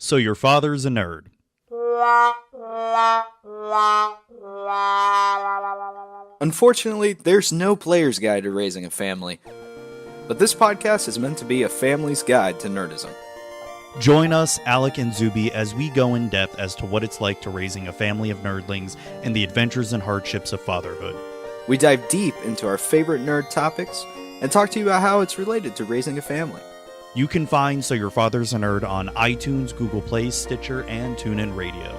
So your father's a nerd. Unfortunately, there's no player's guide to raising a family. But this podcast is meant to be a family's guide to nerdism. Join us, Alec and Zuby, as we go in depth as to what it's like to raising a family of nerdlings and the adventures and hardships of fatherhood. We dive deep into our favorite nerd topics and talk to you about how it's related to raising a family. You can find So Your Father's a Nerd on iTunes, Google Play, Stitcher, and Tunein Radio.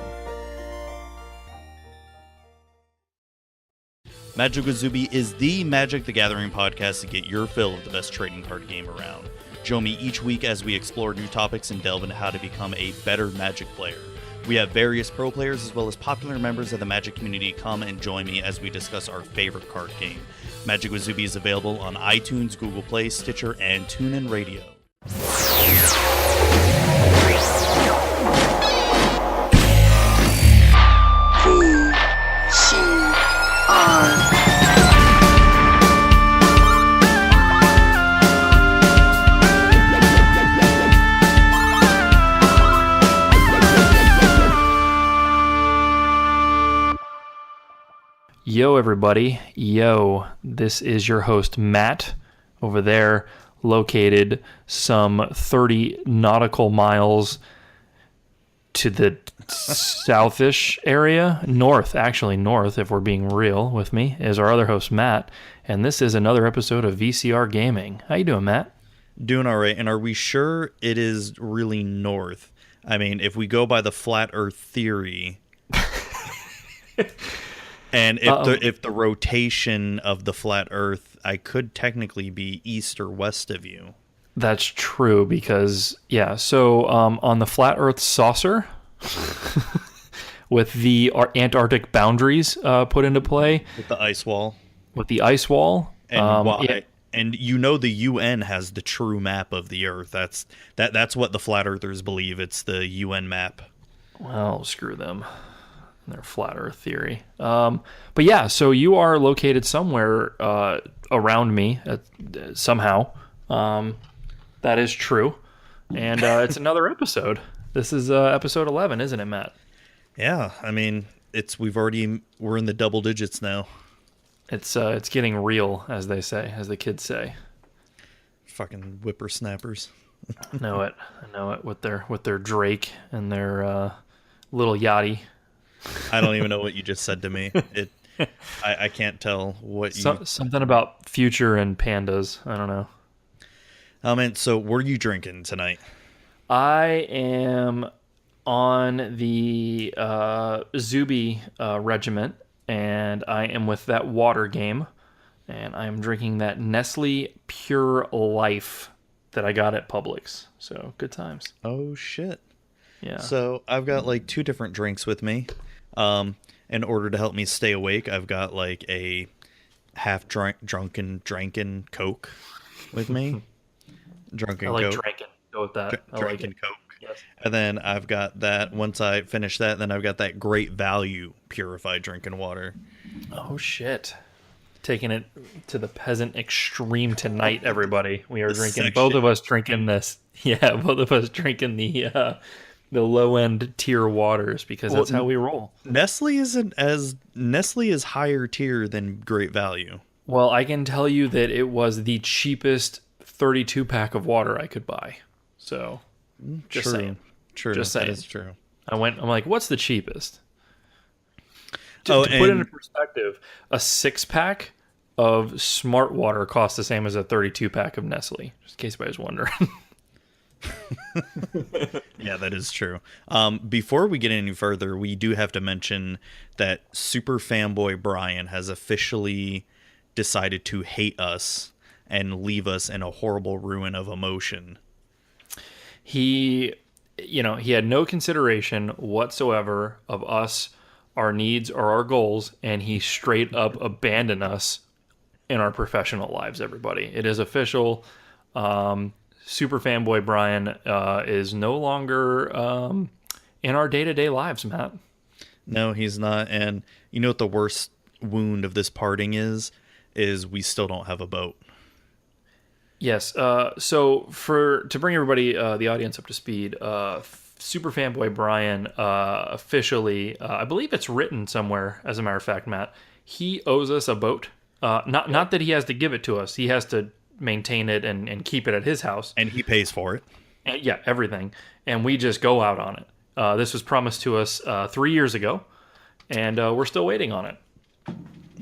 Magic with Zuby is the Magic the Gathering podcast to get your fill of the best trading card game around. Join me each week as we explore new topics and delve into how to become a better Magic player. We have various pro players as well as popular members of the Magic community come and join me as we discuss our favorite card game. Magic with Zuby is available on iTunes, Google Play, Stitcher, and TuneIn Radio. Yo, everybody. Yo, this is your host, Matt, over there, located some 30 nautical miles to the southish area. North, if we're being real with me, is our other host, Matt. And this is another episode of VCR Gaming. How you doing, Matt? Doing all right. And are we sure it is really north? I mean, if we go by the flat earth theory... And if the rotation of the flat Earth, I could technically be east or west of you. That's true because, yeah, so on the flat Earth saucer, with the Antarctic boundaries put into play. With the ice wall. And why? And you know the UN has the true map of the Earth. That's what the flat Earthers believe. It's the UN map. Well, screw them. Their flat Earth theory. But yeah, so you are located somewhere around me somehow. That is true. And it's another episode. This is episode 11, isn't it, Matt? Yeah, I mean, we're in the double digits now. It's getting real, as they say, as the kids say. Fucking whippersnappers. I know it with their Drake and their little Yachty. I don't even know what you just said to me. I can't tell what you... Something about future and pandas. I don't know. Man, so what are you drinking tonight? I am on the Zuby regiment, and I am with that water game, and I am drinking that Nestle Pure Life that I got at Publix. So, good times. Oh, shit. Yeah. So, I've got like two different drinks with me. In order to help me stay awake, I've got like a drunken Coke with me. Drunken I like Coke. drinking. Go with that. I like it. Coke. Yes. And then I've got that. Once I finish that, then I've got that Great Value purified drinking water. Oh shit! Taking it to the peasant extreme tonight, everybody. We are drinking. Both of us drinking this. Yeah, both of us drinking the low end tier waters because that's how we roll. Nestle is higher tier than Great Value. Well, I can tell you that it was the cheapest 32 pack of water I could buy. So, just saying. True. Just saying. That is true. I'm like, what's the cheapest? To To put it into perspective, a 6-pack of Smart Water costs the same as a 32 pack of Nestle. Just in case anybody's wondering. Yeah, that is true. Before we get any further, we do have to mention that super fanboy Brian has officially decided to hate us and leave us in a horrible ruin of emotion. He had no consideration whatsoever of us, our needs, or our goals, and he straight up abandoned us in our professional lives, everybody. It is official. Super fanboy Brian is no longer in our day-to-day lives, Matt. No, he's not. And you know what the worst wound of this parting is we still don't have a boat. Yes. So to bring everybody, the audience up to speed, Super Fanboy Brian officially, I believe it's written somewhere, as a matter of fact, Matt, he owes us a boat. Not that he has to give it to us. He has to maintain it and keep it at his house. And he pays for it. And, yeah, everything. And we just go out on it. This was promised to us 3 years ago, and we're still waiting on it.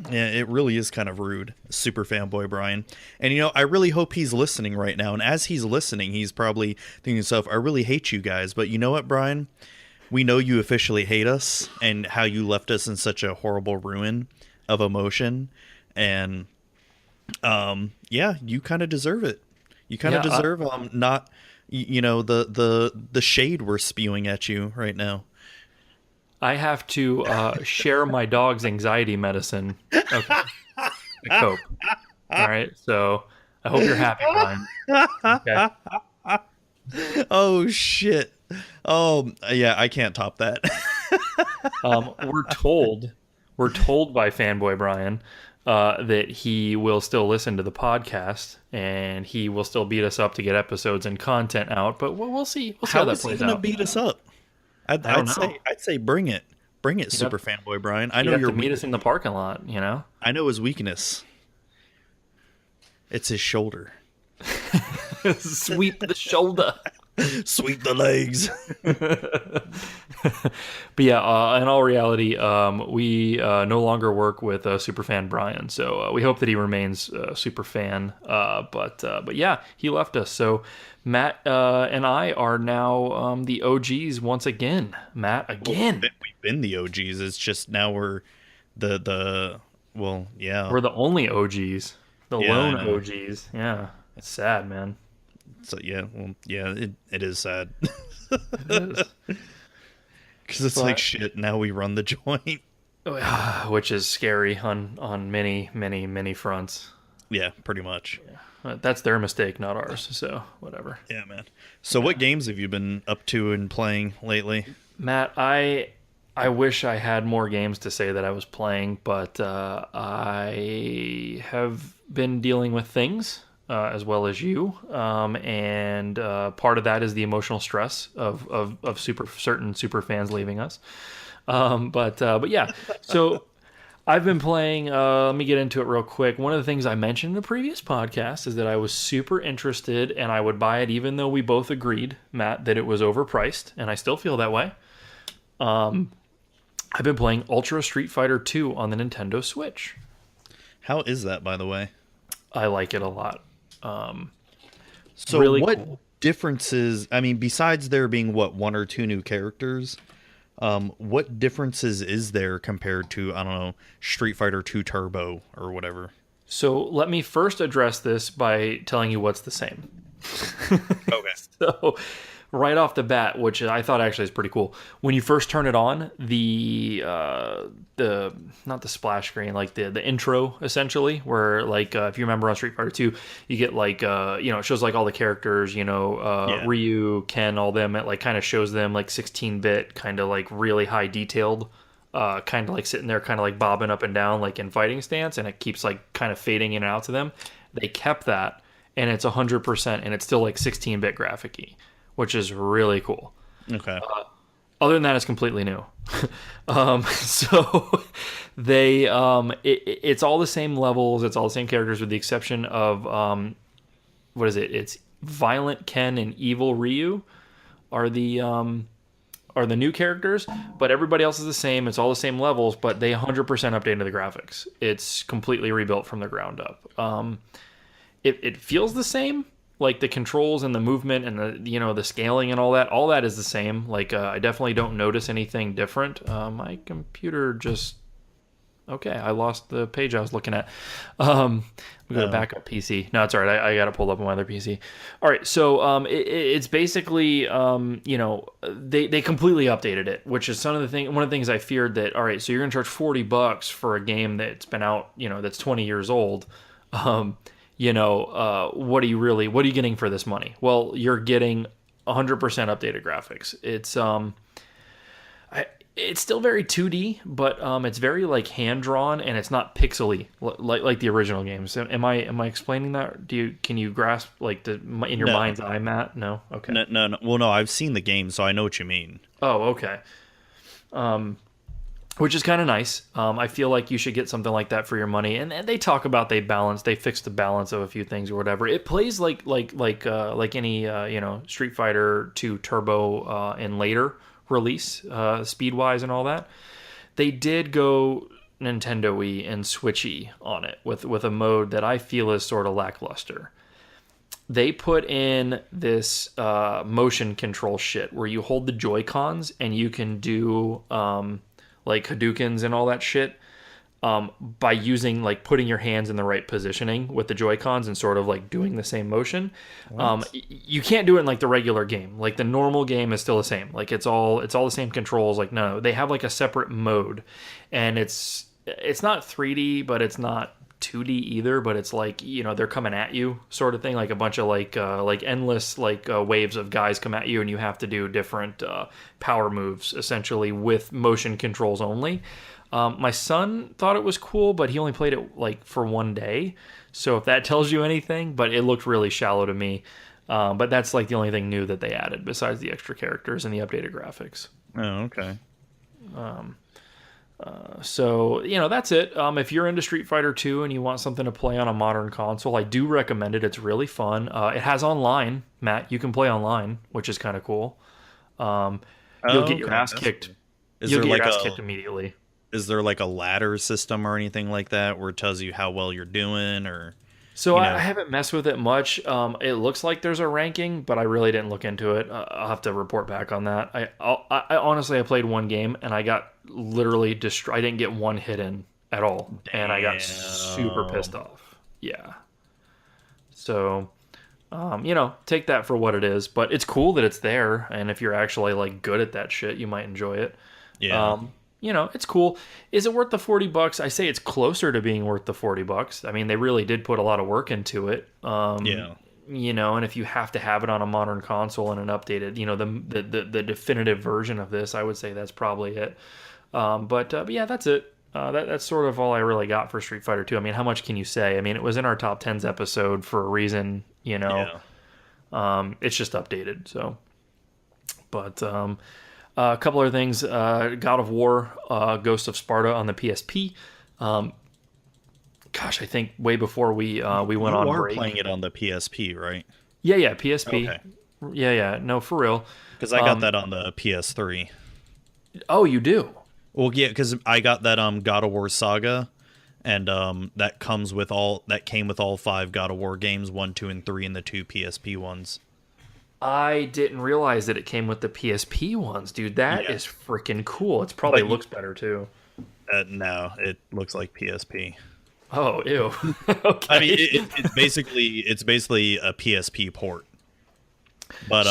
Yeah, it really is kind of rude, Super Fanboy Brian. And, I really hope he's listening right now. And as he's listening, he's probably thinking to himself, I really hate you guys. But you know what, Brian? We know you officially hate us and how you left us in such a horrible ruin of emotion. And, yeah, you kind of deserve it. You kind of deserve not, the shade we're spewing at you right now. I have to share my dog's anxiety medicine. Okay. To cope. All right. So I hope you're happy, Brian. Okay. Oh, shit. Oh, yeah, I can't top that. We're told by Fanboy Brian that he will still listen to the podcast and he will still beat us up to get episodes and content out. But we'll see. We'll see how that plays out. How is he going to beat us up? I'd say bring it, Super Fanboy Brian. I know you're meet us in the parking lot. I know his weakness. It's his shoulder. Sweep the shoulder. Sweep the legs. But yeah, in all reality, we no longer work with Superfan Brian, so we hope that he remains super fan. But yeah, he left us. So Matt and I are now the OGs once again. Matt, again. We've been the OGs. It's just now we're the yeah. We're the only OGs. Lone OGs. Yeah. It's sad, man. So it is sad. It is. Because it's like, shit, now we run the joint. Which is scary on many, many, many fronts. Yeah, pretty much. Yeah. That's their mistake, not ours, so whatever. Yeah, man. So what games have you been up to and playing lately? Matt, I wish I had more games to say that I was playing, but I have been dealing with things. As well as you, and part of that is the emotional stress of certain super fans leaving us. But yeah, so I've been playing. Let me get into it real quick. One of the things I mentioned in a previous podcast is that I was super interested, and I would buy it, even though we both agreed, Matt, that it was overpriced, and I still feel that way. I've been playing Ultra Street Fighter 2 on the Nintendo Switch. How is that, by the way? I like it a lot. So really what cool differences, besides there being one or two new characters, what differences is there compared to, I don't know, Street Fighter 2 Turbo or whatever? So let me first address this by telling you what's the same. Okay. So right off the bat, which I thought actually is pretty cool, when you first turn it on, the not the splash screen, like the intro essentially, where like if you remember on Street Fighter 2, you get like it shows like all the characters, Ryu, Ken, all them. It like kind of shows them like 16-bit, kind of like really high detailed, kind of like sitting there, kind of like bobbing up and down, like in fighting stance, and it keeps like kind of fading in and out to them. They kept that, and it's 100%, and it's still like 16-bit graphic-y, which is really cool. Okay. Other than that, it's completely new. So they, it's all the same levels. It's all the same characters with the exception of, what is it? It's Violent Ken and Evil Ryu are the new characters, but everybody else is the same. It's all the same levels, but they 100% updated the graphics. It's completely rebuilt from the ground up. It feels the same. Like the controls and the movement and the scaling and all that is the same. Like I definitely don't notice anything different. My computer just I lost the page I was looking at. We go to backup PC. No, it's all right. I got it pulled up on my other PC. All right, so it's basically they completely updated it, which is one of the things I feared that. All right, so you're gonna charge $40 for a game that's been out, that's 20 years old. What are you getting for this money? Well, you're getting 100% updated graphics. It's It's still very 2D, but it's very like hand drawn and it's not pixely like the original games. Am I explaining that? Can you grasp like in your mind's eye, Matt? No. Okay. No. Well, no, I've seen the game, so I know what you mean. Oh, okay. Which is kind of nice. I feel like you should get something like that for your money. And they talk about they fixed the balance of a few things or whatever. It plays like any Street Fighter 2 Turbo and later release, speed wise and all that. They did go Nintendo-y and Switchy on it with a mode that I feel is sort of lackluster. They put in this motion control shit where you hold the Joy-Cons and you can do like Hadoukens and all that shit by using like putting your hands in the right positioning with the Joy-Cons and sort of like doing the same motion. You can't do it in like the regular game. Like the normal game is still the same. Like it's all the same controls. Like no, they have like a separate mode, and it's not 3D, but it's not 2D either, but it's like, they're coming at you sort of thing, like a bunch of like endless waves of guys come at you and you have to do different power moves essentially with motion controls only. My son thought it was cool, but he only played it like for one day, so if that tells you anything, but it looked really shallow to me. But that's like the only thing new that they added besides the extra characters and the updated graphics. Oh, okay. So, that's it. If you're into Street Fighter 2 and you want something to play on a modern console, I do recommend it. It's really fun. It has online, Matt. You can play online, which is kind of cool. You'll get your ass kicked. You'll get your ass kicked immediately. Is there like a ladder system or anything like that where it tells you how well you're doing, or... So I haven't messed with it much. It looks like there's a ranking, but I really didn't look into it. I'll have to report back on that. I honestly, I played one game and I got literally destroyed. I didn't get one hit in at all. Damn. And I got super pissed off. Yeah. So, take that for what it is. But it's cool that it's there. And if you're actually like good at that shit, you might enjoy it. Yeah. It's cool. Is it worth the $40? I say it's closer to being worth the $40. I mean, they really did put a lot of work into it. Yeah. And if you have to have it on a modern console and an updated, the definitive version of this, I would say that's probably it. But yeah, that's it. That's sort of all I really got for Street Fighter 2. I mean, how much can you say? I mean, it was in our top 10s episode for a reason, Yeah. It's just updated, so. But, a couple other things. God of War, Ghost of Sparta on the PSP. I think way before we went on break. You are playing it on the PSP, right? Yeah, PSP. Okay. Yeah, no, for real. Because I got that on the PS3. Oh, you do? Well, yeah, because I got that God of War Saga, and that came with all 5 God of War games, 1, 2, and 3, and the 2 PSP ones. I didn't realize that it came with the PSP ones, dude. That is freaking cool. It probably looks better too. No, it looks like PSP. Oh, ew. Okay. I mean, it's basically a PSP port. But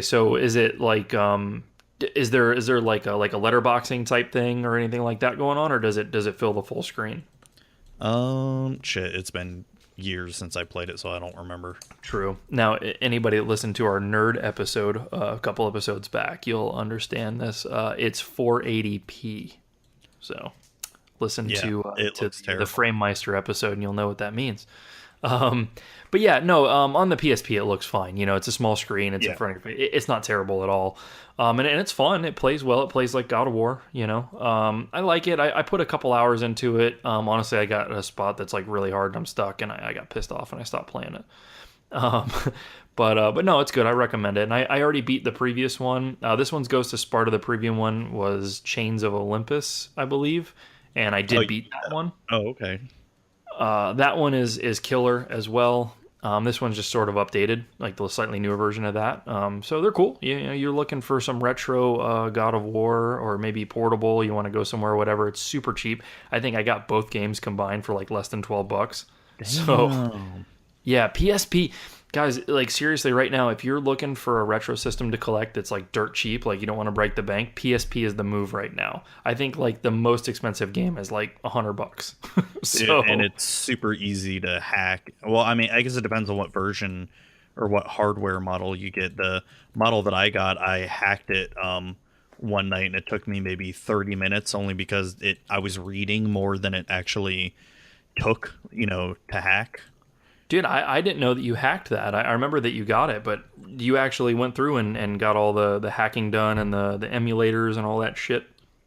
so is it like is there like a letterboxing type thing or anything like that going on, or does it fill the full screen? Shit, it's been years since I played it, so I don't remember. True. Now, anybody that listened to our nerd episode a couple episodes back, you'll understand this. It's 480p. So listen to the Framemeister episode, and you'll know what that means. But yeah, no, on the PSP it looks fine. It's a small screen. It's in front of you. It's not terrible at all. And it's fun. It plays well. It plays like God of War. I like it. I put a couple hours into it. Honestly, I got a spot that's like really hard, and I'm stuck, and I got pissed off, and I stopped playing it. But no, it's good. I recommend it. And I already beat the previous one. This one's Ghost of Sparta. The previous one was Chains of Olympus, I believe, and I did beat that one. Oh, okay. That one is killer as well. This one's just sort of updated, like the slightly newer version of that. So they're cool. You're looking for some retro God of War, or maybe portable. You want to go somewhere, or whatever. It's super cheap. I think I got both games combined for like less than $12. Damn. So yeah, PSP. Guys, like seriously, right now, if you're looking for a retro system to collect that's like dirt cheap, like you don't want to break the bank, PSP is the move right now. I think like the most expensive game is like $100. So, and it's super easy to hack. Well, I mean, I guess it depends on what version or what hardware model you get. The model that I got, I hacked it one night, and it took me maybe 30 minutes only because I was reading more than it actually took, to hack. Dude, I didn't know that you hacked that. I remember that you got it, but you actually went through and got all the hacking done and the emulators and all that shit?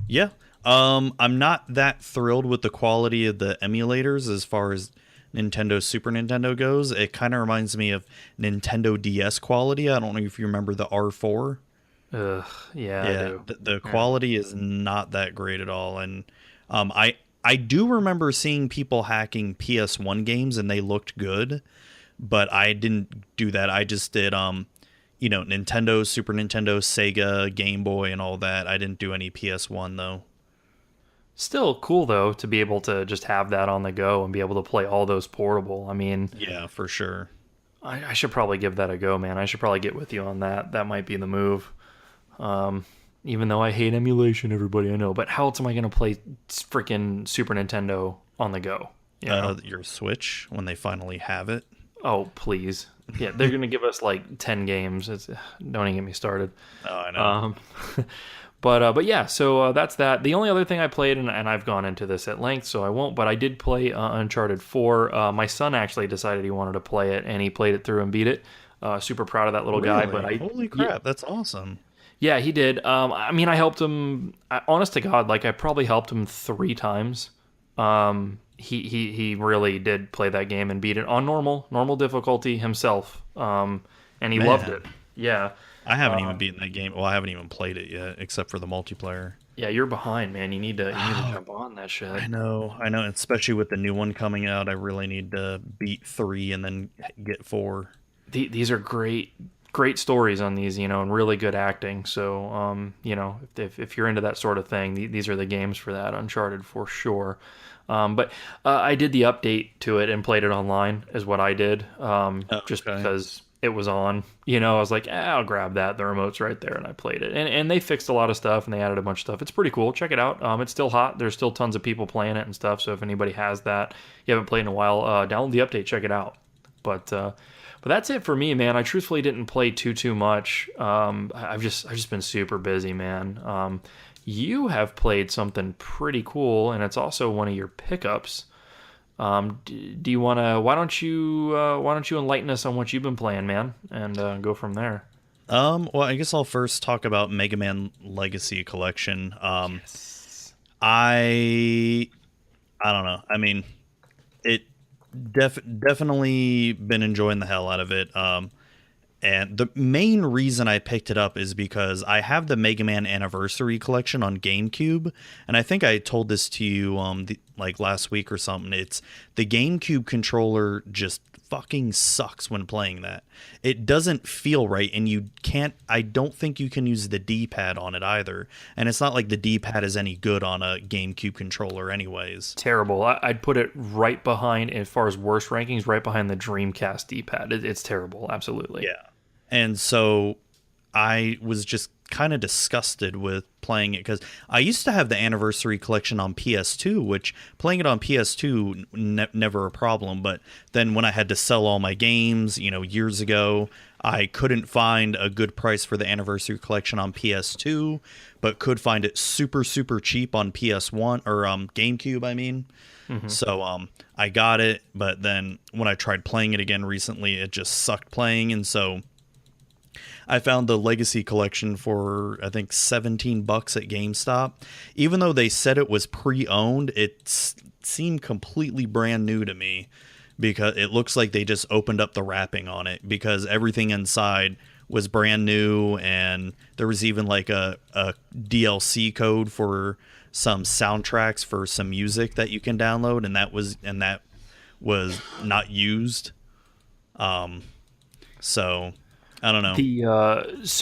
Yeah. I'm not that thrilled with the quality of the emulators as far as Nintendo Super Nintendo goes. It kind of reminds me of Nintendo DS quality. I don't know if you remember the R4. Ugh, yeah, I do. The quality is not that great at all. And I do remember seeing people hacking PS1 games and they looked good, but I didn't do that. I just did, Nintendo, Super Nintendo, Sega, Game Boy, and all that. I didn't do any PS1 though. Still cool though to be able to just have that on the go and be able to play all those portable. I mean, yeah, for sure. I should probably give that a go, man. I should probably get with you on that. That might be the move. Even though I hate emulation, everybody I know. But how else am I going to play freaking Super Nintendo on the go? Your Switch, when they finally have it. Oh, please. Yeah, they're going to give us like 10 games. Don't even get me started. Oh, I know. But yeah, so that's that. The only other thing I played, and I've gone into this at length, so I won't, but I did play Uncharted 4. My son actually decided he wanted to play it, and he played it through and beat it. Super proud of that little guy. But Holy crap, that's awesome. Yeah, he did. I mean, I helped him. Honest to God, like I probably helped him 3 times. He really did play that game and beat it on normal difficulty himself. And he loved it. Yeah. I haven't even beaten that game. Well, I haven't even played it yet, except for the multiplayer. Yeah, you're behind, man. You need to jump on that shit. I know. Especially with the new one coming out, I really need to beat 3 and then get 4. These are great stories on these, and really good acting. So, if you're into that sort of thing, these are the games for that. Uncharted for sure. But I did the update to it and played it online, is what I did. Just because it was on. I was like, I'll grab that. The remote's right there, and I played it. And they fixed a lot of stuff, and they added a bunch of stuff. It's pretty cool. Check it out. It's still hot. There's still tons of people playing it and stuff. So if anybody has that, you haven't played in a while, download the update. Check it out. But that's it for me, man. I truthfully didn't play too much. I've just been super busy, man. You have played something pretty cool, and it's also one of your pickups. Do you want to? Why don't you enlighten us on what you've been playing, man, and go from there? Well, I guess I'll first talk about Mega Man Legacy Collection. Yes. I don't know. I mean, it definitely been enjoying the hell out of it. And the main reason I picked it up is because I have the Mega Man Anniversary Collection on GameCube, and I think I told this to you like last week or something. It's the GameCube controller just fucking sucks when playing that. It doesn't feel right, and I don't think you can use the D-pad on it either. And it's not like the D-pad is any good on a GameCube controller anyways. Terrible. I'd put it right behind, as far as worst rankings, right behind the Dreamcast D-pad. It's terrible, absolutely. Yeah. And so I was just kind of disgusted with playing it because I used to have the Anniversary Collection on PS2, which playing it on PS2 never a problem. But then when I had to sell all my games, years ago, I couldn't find a good price for the Anniversary Collection on PS2, but could find it super cheap on PS1 or GameCube. I mean. Mm-hmm. So I got it, but then when I tried playing it again recently, it just sucked playing, and so I found the Legacy Collection for, I think, $17 at GameStop. Even though they said it was pre-owned, it seemed completely brand new to me because it looks like they just opened up the wrapping on it because everything inside was brand new, and there was even like a DLC code for some soundtracks for some music that you can download, and that was not used. So I don't know.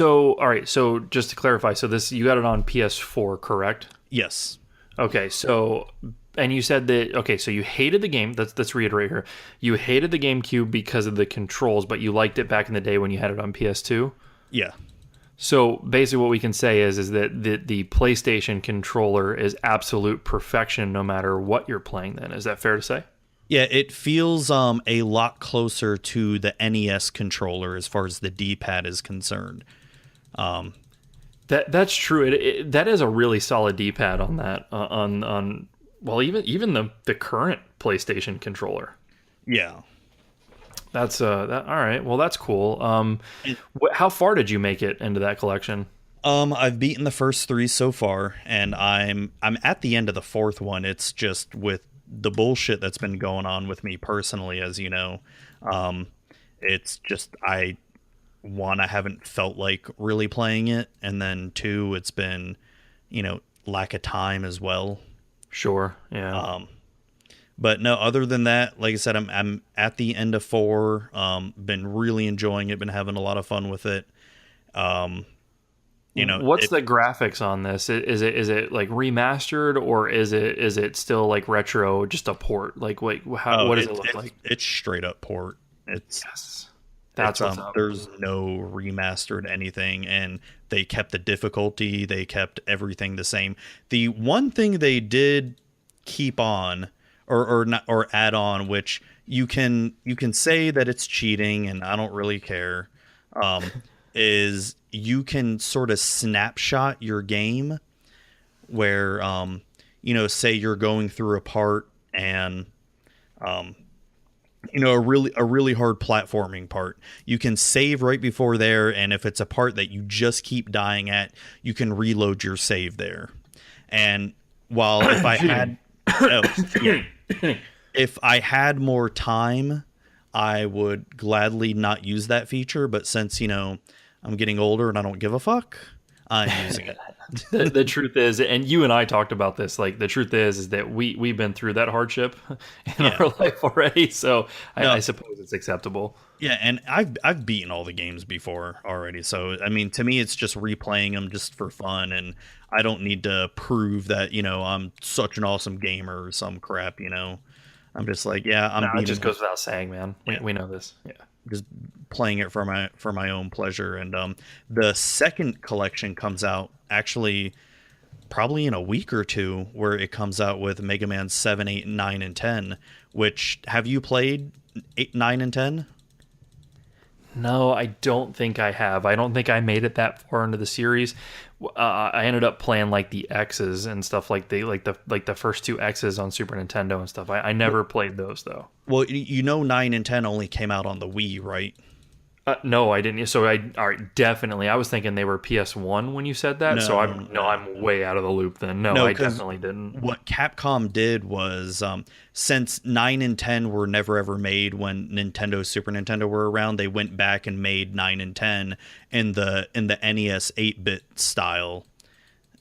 All right. So just to clarify, so you got it on PS4, correct? Yes. Okay. So, and you said that. Okay. So you hated the game. Let's reiterate here. You hated the GameCube because of the controls, but you liked it back in the day when you had it on PS2. Yeah. So basically, what we can say is that the PlayStation controller is absolute perfection, no matter what you're playing. Then is that fair to say? Yeah, it feels a lot closer to the NES controller as far as the D-pad is concerned. That's true. That is a really solid D-pad on that. Well, even the current PlayStation controller. Yeah. That's that. All right. Well, that's cool. How far did you make it into that collection? I've beaten the first 3 so far, and I'm at the end of the 4th one. It's just with the bullshit that's been going on with me personally, as you know. It's just I haven't felt like really playing it, and then 2, it's been, lack of time as well. Sure. Yeah. But no, other than that, like I said, I'm at the end of 4. Been really enjoying it. Been having a lot of fun with it. What's the graphics on this? Is it like remastered, or is it still like retro, just a port? Like, what does it look like? It's straight up port. Yes. That's what's up. There's no remastered anything, and they kept the difficulty. They kept everything the same. The one thing they did keep on, or add on, which you can say that it's cheating, and I don't really care, is you can sort of snapshot your game where, say you're going through a part and, a really hard platforming part. You can save right before there, and if it's a part that you just keep dying at, you can reload your save there. And while if I had if I had more time, I would gladly not use that feature, but since, I'm getting older and I don't give a fuck, I'm using it. The truth is, and you and I talked about this, like the truth is that we've been through that hardship in our life already, so I suppose it's acceptable. Yeah, and I've beaten all the games before already, so I mean, to me it's just replaying them just for fun, and I don't need to prove that, I'm such an awesome gamer or some crap, I'm just like, it just goes without saying, man. We know this. Yeah. Just playing it for my own pleasure. And the second collection comes out actually probably in a week or 2, where it comes out with Mega Man 7, 8, 9, and 10. Which, have you played 8, 9, and 10? No, I don't think I have. I don't think I made it that far into the series. I ended up playing like the X's and stuff, like the first 2 X's on Super Nintendo and stuff. I never played those though. Well, 9 and 10 only came out on the Wii, right? No, I didn't. So all right, definitely. I was thinking they were PS1 when you said that. I'm way out of the loop then. No, I definitely didn't. What Capcom did was, since 9 and 10 were never ever made when Super Nintendo were around, they went back and made 9 and 10 in the NES 8-bit style.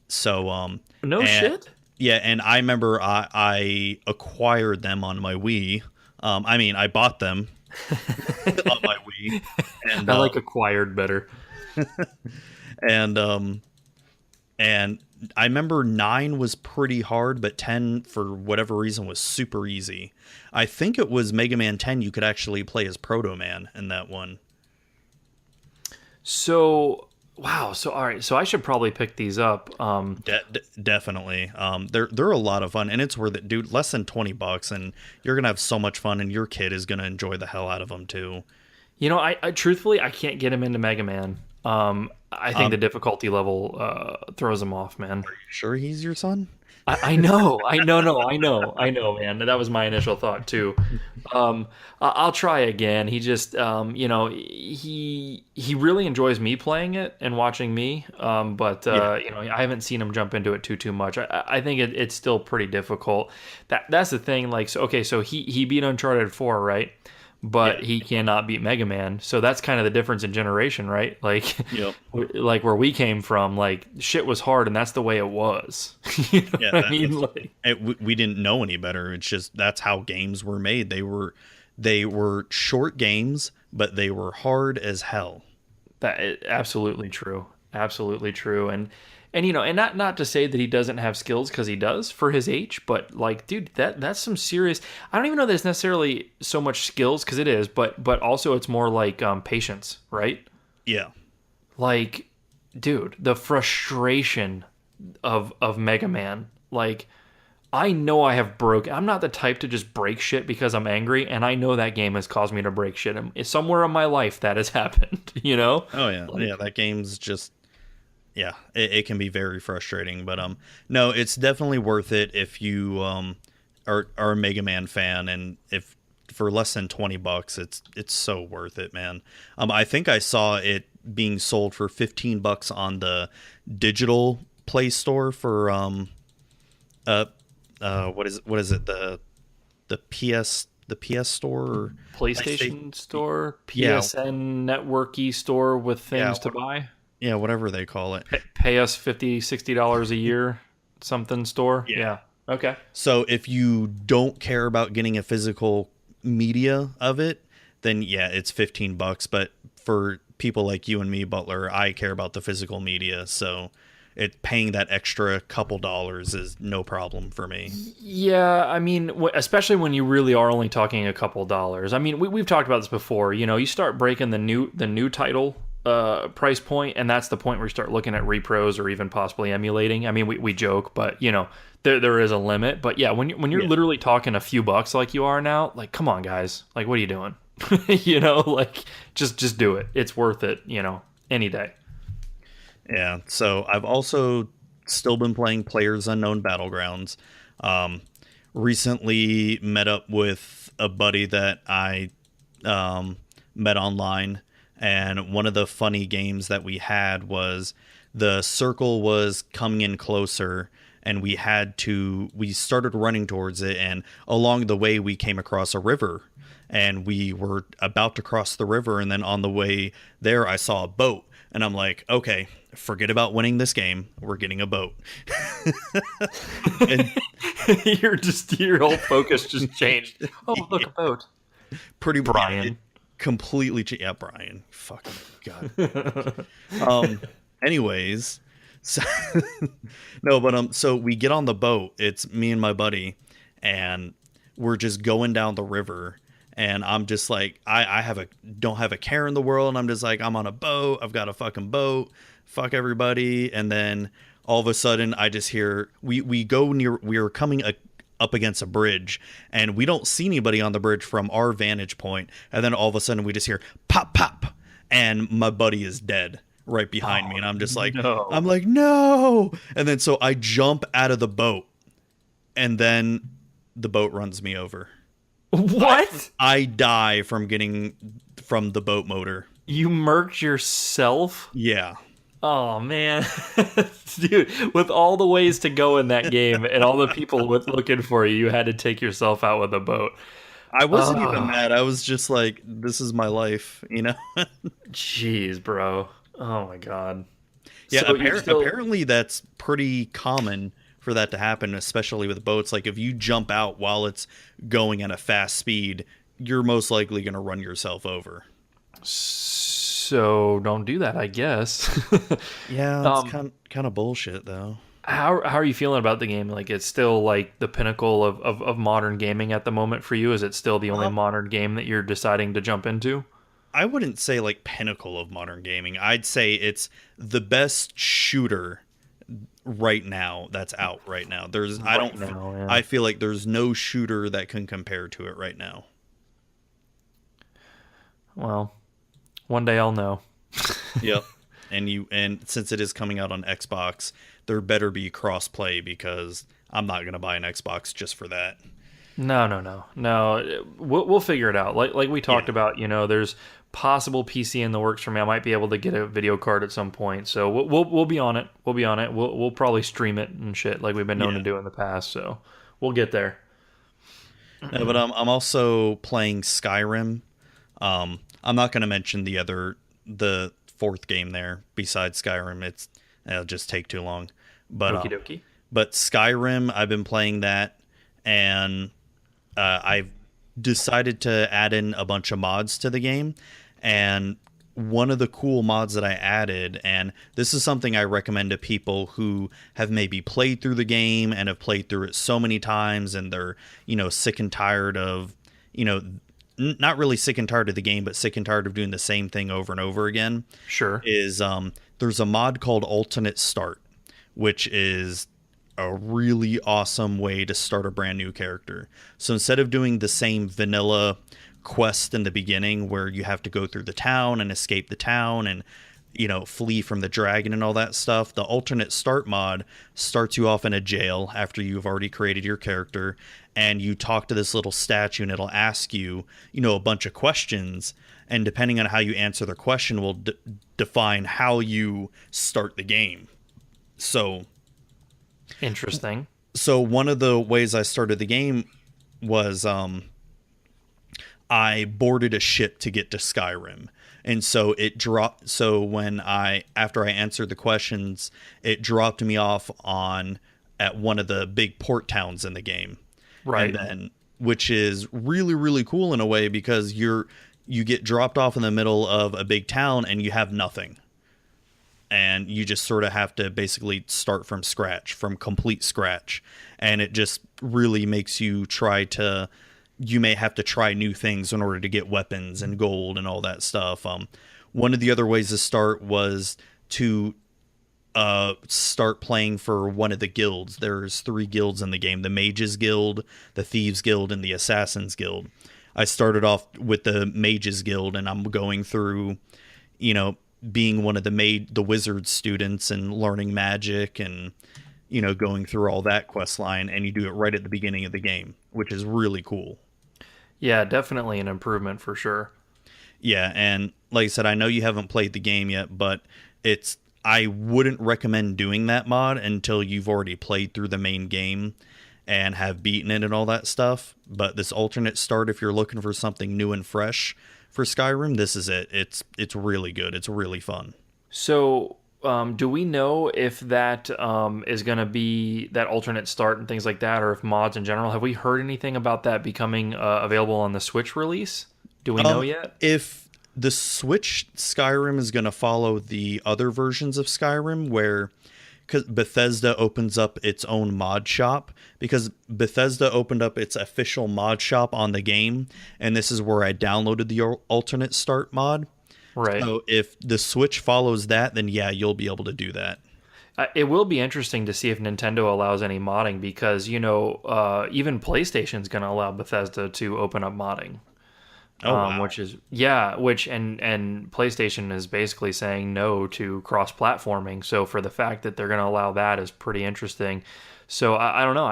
So shit. Yeah, and I remember I acquired them on my Wii. I bought them on my Wii. And I like acquired better. And I remember 9 was pretty hard, but 10 for whatever reason was super easy. I think it was Mega Man 10 you could actually play as Proto Man in that one. So wow, so all right, so I should probably pick these up. Definitely. They're a lot of fun, and it's worth it, dude. Less than $20, and you're gonna have so much fun, and your kid is gonna enjoy the hell out of them too. I truthfully I can't get him into Mega Man. I think the difficulty level throws him off, man. Are you sure he's your son? I know, man. That was my initial thought too. I'll try again. He just, he really enjoys me playing it and watching me. I haven't seen him jump into it too much. I think it's still pretty difficult. That's the thing. Like, so he beat Uncharted 4, right? But he cannot beat Mega Man. So that's kind of the difference in generation, right? Like, like where we came from, like shit was hard, and that's the way it was. You know what I mean? Like, we didn't know any better. It's just that's how games were made. They were short games, but they were hard as hell. That is absolutely true. Absolutely true. And not to say that he doesn't have skills, because he does for his age, but like, dude, that's some serious. I don't even know that it's necessarily so much skills, because it is, but also it's more like patience, right? Yeah. Like, dude, the frustration of Mega Man. Like, I know I have broken. I'm not the type to just break shit because I'm angry, and I know that game has caused me to break shit. Somewhere in my life that has happened, you know? Oh yeah, like, that game's just. yeah, it can be very frustrating. But no, it's definitely worth it if you are a Mega Man fan, and if for less than $20, it's so worth it, man. I think I saw it being sold for $15 on the digital Play Store for what is it, the PS store, or PlayStation Store, PSN networky store with things to buy. Yeah, whatever they call it. Pay us $50-$60 a year, something store. Yeah. Okay. So if you don't care about getting a physical media of it, then yeah, it's $15. But for people like you and me, Butler, I care about the physical media, so paying that extra couple dollars is no problem for me. Yeah, I mean, especially when you really are only talking a couple dollars. I mean, we've talked about this before. You know, you start breaking the new title price point, and that's the point where you start looking at repros or even possibly emulating. I mean, we joke, but you know, there is a limit. But yeah, when you're literally talking a few bucks like you are now, like, come on, guys, like, what are you doing? You know, like, just do it. It's worth it. You know, any day. Yeah, so I've also still been playing PlayerUnknown's Battlegrounds. Recently met up with a buddy that I met online, and one of the funny games that we had was the circle was coming in closer, and we started running towards it, and along the way we came across a river, and we were about to cross the river, and then on the way there I saw a boat. And I'm like, okay, forget about winning this game. We're getting a boat. And your whole focus just changed. Oh, look, a boat. Pretty Brian. Completely. Yeah, Brian. Fucking God. Anyways, so, no, but so we get on the boat. It's me and my buddy, and we're just going down the river. And I'm just like, I don't have a care in the world. And I'm just like, I'm on a boat. I've got a fucking boat. Fuck everybody. And then all of a sudden I just hear, we are coming up against a bridge, and we don't see anybody on the bridge from our vantage point. And then all of a sudden we just hear pop, pop. And my buddy is dead right behind me. And I'm just like, no. I'm like, no. And then so I jump out of the boat, and then the boat runs me over. What? I die from the boat motor. You murked yourself? Yeah. Oh, man. Dude, with all the ways to go in that game and all the people looking for you, you had to take yourself out with a boat. I wasn't even mad. I was just like, this is my life, you know? Jeez, bro. Oh, my God. Yeah, so apparently that's pretty common for that to happen, especially with boats. Like, if you jump out while it's going at a fast speed, you're most likely going to run yourself over. So don't do that, I guess. Yeah, it's kind of bullshit, though. How are you feeling about the game? Like, it's still like the pinnacle of modern gaming at the moment for you? Is it still the only modern game that you're deciding to jump into? I wouldn't say like pinnacle of modern gaming. I'd say it's the best shooter right now that's out right now. I feel like there's no shooter that can compare to it right now. Well, one day I'll know. Yep. And since it is coming out on Xbox, there better be cross-play, because I'm not going to buy an Xbox just for that. No. We'll figure it out. Like we talked about, you know, there's possible PC in the works for me. I might be able to get a video card at some point. So we'll be on it. We'll probably stream it and shit like we've been known to do in the past. So we'll get there. Yeah, but I'm also playing Skyrim. I'm not going to mention the fourth game there besides Skyrim. It'll just take too long. But Okie dokie. But Skyrim, I've been playing that, and I've decided to add in a bunch of mods to the game. And one of the cool mods that I added, and this is something I recommend to people who have maybe played through the game and have played through it so many times, and they're, you know, sick and tired of, you know, not really sick and tired of the game, but sick and tired of doing the same thing over and over again. Sure. Is there's a mod called Alternate Start, which is a really awesome way to start a brand new character. So instead of doing the same vanilla quest in the beginning where you have to go through the town and escape the town and, flee from the dragon and all that stuff. The alternate start mod starts you off in a jail after you've already created your character, and you talk to this little statue, and it'll ask you, a bunch of questions, and depending on how you answer the question will define how you start the game. So interesting. So one of the ways I started the game was I boarded a ship to get to Skyrim. And so it dropped. So after I answered the questions, it dropped me off at one of the big port towns in the game. Right. And then, which is really, really cool in a way, because you get dropped off in the middle of a big town and you have nothing. And you just sort of have to basically start from complete scratch. And it just really makes you you may have to try new things in order to get weapons and gold and all that stuff. One of the other ways to start was to start playing for one of the guilds. There's 3 guilds in the game: the Mages Guild, the Thieves Guild, and the Assassins Guild. I started off with the Mages Guild, and I'm going through, being one of the wizard students and learning magic and, going through all that quest line, and you do it right at the beginning of the game, which is really cool. Yeah, definitely an improvement for sure. Yeah, and like I said, I know you haven't played the game yet, but I wouldn't recommend doing that mod until you've already played through the main game and have beaten it and all that stuff. But this alternate start, if you're looking for something new and fresh for Skyrim, this is it. It's really good. It's really fun. So, do we know if that is going to be that alternate start and things like that, or if mods in general? Have we heard anything about that becoming available on the Switch release? Do we know yet? If the Switch Skyrim is going to follow the other versions of Skyrim, because Bethesda opens up its own mod shop, because Bethesda opened up its official mod shop on the game, and this is where I downloaded the alternate start mod. Right. So if the Switch follows that, then yeah, you'll be able to do that. It will be interesting to see if Nintendo allows any modding, because, even PlayStation's going to allow Bethesda to open up modding. Oh, wow. And PlayStation is basically saying no to cross-platforming. So for the fact that they're going to allow that is pretty interesting. So I don't know.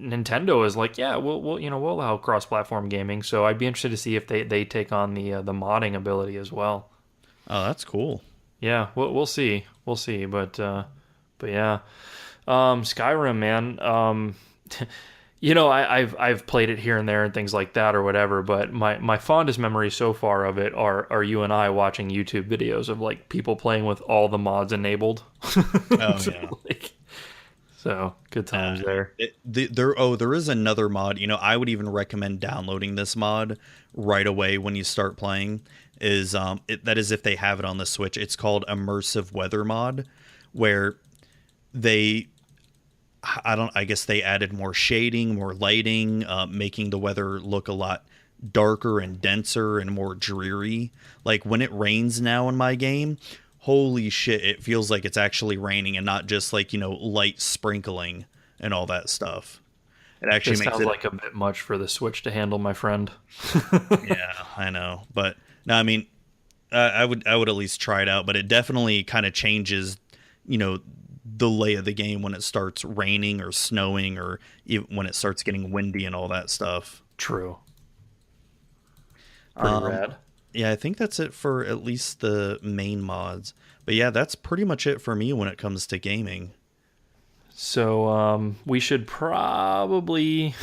Nintendo is like, yeah, we'll allow cross-platform gaming. So I'd be interested to see if they take on the modding ability as well. Oh, that's cool. Yeah, we'll see. We'll see. But yeah, Skyrim, man. I've played it here and there and things like that or whatever, but my fondest memories so far of it are you and I watching YouTube videos of like people playing with all the mods enabled. Oh yeah. So good times there. There is another mod. I would even recommend downloading this mod right away when you start playing. That is if they have it on the Switch. It's called Immersive Weather Mod, where I guess they added more shading, more lighting, making the weather look a lot darker and denser and more dreary. Like when it rains now in my game, holy shit, it feels like it's actually raining and not just like, light sprinkling and all that stuff. It actually makes it like a bit much for the Switch to handle, my friend. Yeah, I know. But no, I mean, I would at least try it out, but it definitely kind of changes, the lay of the game when it starts raining or snowing, or even when it starts getting windy and all that stuff. True. Pretty rad. Yeah, I think that's it for at least the main mods. But yeah, that's pretty much it for me when it comes to gaming. So we should probably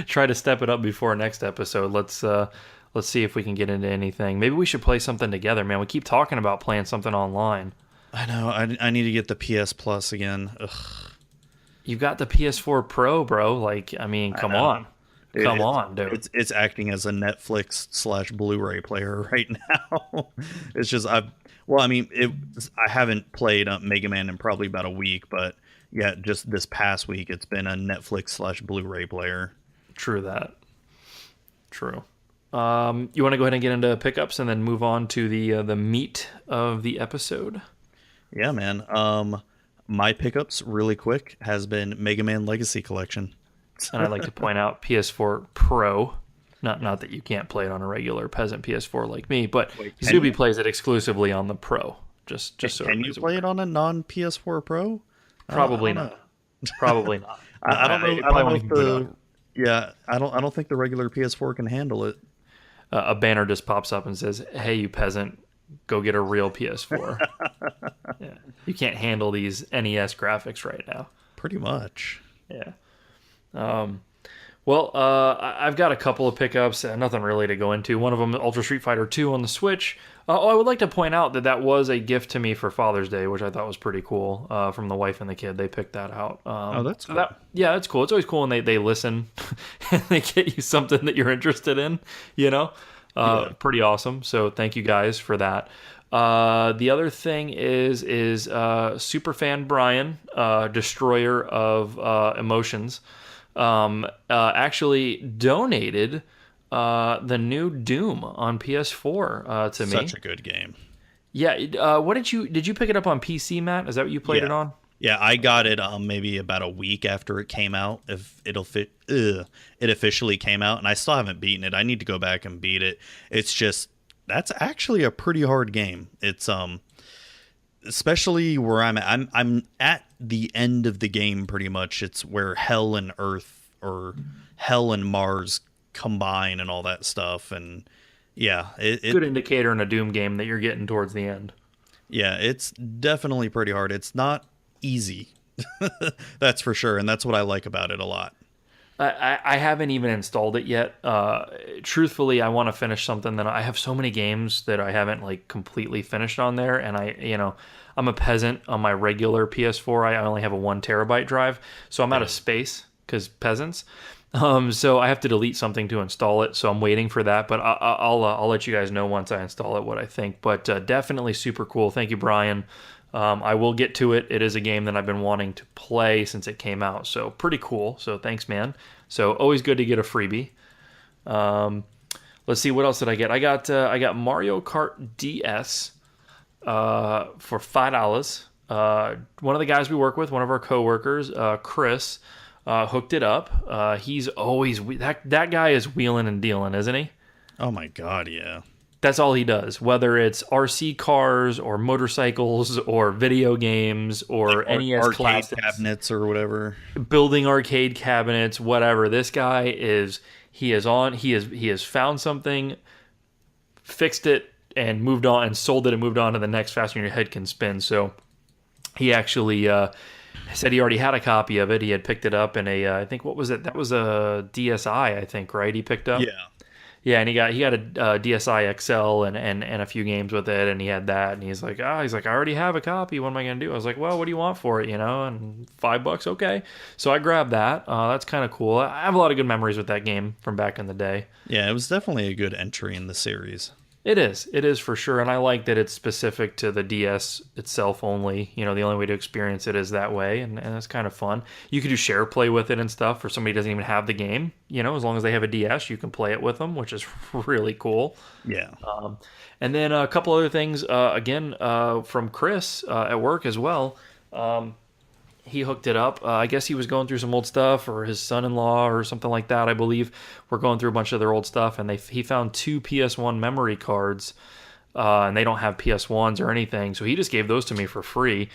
try to step it up before next episode. Let's see if we can get into anything. Maybe we should play something together, man. We keep talking about playing something online. I know. I need to get the PS Plus again. Ugh. You've got the PS4 Pro, bro. Like, I mean, come on. Come on, dude. It's acting as a Netflix / Blu-ray player right now. It's just, I haven't played Mega Man in probably about a week, but yeah, just this past week, it's been a Netflix / Blu-ray player. True that. True. You want to go ahead and get into pickups and then move on to the meat of the episode? Yeah, man. My pickups, really quick, has been Mega Man Legacy Collection. And I'd like to point out PS4 Pro. Not that you can't play it on a regular peasant PS4 like me, but Wait, Zuby plays it exclusively on the Pro. Just so can you play it on a non PS4 Pro? Probably not. Probably not. I don't know. I don't know if I don't think the regular PS4 can handle it. A banner just pops up and says, "Hey, you peasant, go get a real PS4." Yeah. You can't handle these NES graphics right now. Pretty much. Yeah. Well, I've got a couple of pickups, nothing really to go into. One of them, Ultra Street Fighter 2 on the Switch. I would like to point out that was a gift to me for Father's Day, which I thought was pretty cool, from the wife and the kid. They picked that out. That's cool. That's cool. It's always cool when they listen and they get you something that you're interested in, Pretty awesome. So thank you guys for that. The other thing is Superfan Brian, Destroyer of Emotions, actually donated the new Doom on PS4 to me. Such a good game. Yeah. What did you pick it up on PC, Matt? Is that what you played it on? Yeah, I got it maybe about a week after it came out. If it officially came out, and I still haven't beaten it. I need to go back and beat it. It's just that's actually a pretty hard game. It's especially where I'm at. I'm at the end of the game pretty much. It's where Hell and Earth or Hell and Mars combine and all that stuff. And yeah, good indicator in a Doom game that you're getting towards the end. Yeah, it's definitely pretty hard. It's not easy. That's for sure. And that's what I like about it a lot. I haven't even installed it yet. Truthfully, I want to finish something that I have so many games that I haven't completely finished on there. And I'm a peasant on my regular PS4. I only have a 1 terabyte drive, so I'm out of space because peasants. So I have to delete something to install it. So I'm waiting for that, but I'll let you guys know once I install it what I think. But definitely super cool. Thank you, Brian. I will get to it. It is a game that I've been wanting to play since it came out, so pretty cool. So thanks, man. So always good to get a freebie. Let's see, what else did I get? I got Mario Kart DS for $5. One of the guys we work with, one of our coworkers, Chris, hooked it up. He's always that guy is wheeling and dealing, isn't he? Oh my god, yeah. That's all he does, whether it's RC cars or motorcycles or video games or NES arcade classics, cabinets or whatever, building arcade cabinets, whatever. This guy he has found something, fixed it, and moved on, and sold it and moved on to the next faster than your head can spin. So he actually said he already had a copy of it. He had picked it up in I think, what was it? That was a DSi, I think, right? He picked up. Yeah. Yeah, and he got a DSi XL and a few games with it, and he had that, and he's like, I already have a copy. What am I gonna do? I was like, well, what do you want for it? And $5, okay. So I grabbed that. That's kind of cool. I have a lot of good memories with that game from back in the day. Yeah, it was definitely a good entry in the series. It is for sure, and I like that it's specific to the DS itself only. The only way to experience it is that way, and it's kind of fun. You can do share play with it and stuff for somebody who doesn't even have the game. As long as they have a DS, you can play it with them, which is really cool. Yeah. And then a couple other things, again, from Chris at work as well. He hooked it up. I guess he was going through some old stuff, or his son-in-law or something like that, I believe. We're going through a bunch of their old stuff, and he found 2 PS1 memory cards, and they don't have PS1s or anything, so he just gave those to me for free.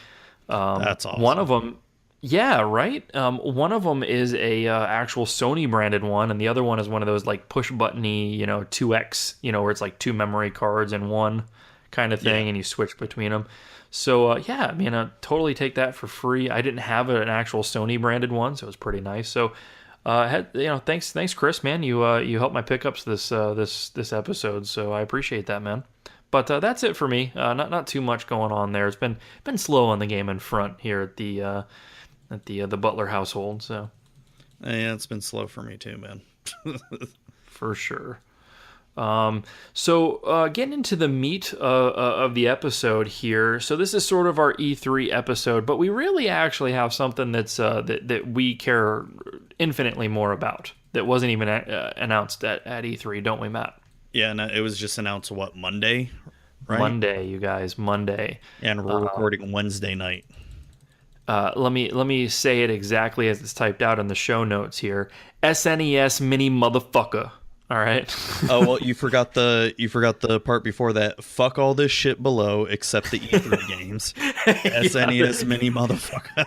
That's awesome. One of them, yeah, right? One of them is a actual Sony branded one, and the other one is one of those push-buttony, 2X, where it's 2 memory cards in one kind of thing, and you switch between them. So, I totally take that for free. I didn't have an actual Sony branded one, so it was pretty nice. So, thanks, Chris, man. You helped my pickups this episode, so I appreciate that, man. But that's it for me. Not too much going on there. It's been slow on the gaming front here at the Butler household. So, yeah, it's been slow for me too, man. For sure. So getting into the meat of the episode here. So this is sort of our E3 episode, but we really actually have something that's that we care infinitely more about that wasn't even announced at E3, don't we, Matt? Yeah, no, it was just announced Monday, right? Monday, you guys, Monday. And we're recording Wednesday night. Let me say it exactly as it's typed out in the show notes here. SNES Mini Motherfucker. All right. Oh well, you forgot the part before that. Fuck all this shit below except the E3 games. SNES Mini motherfucker.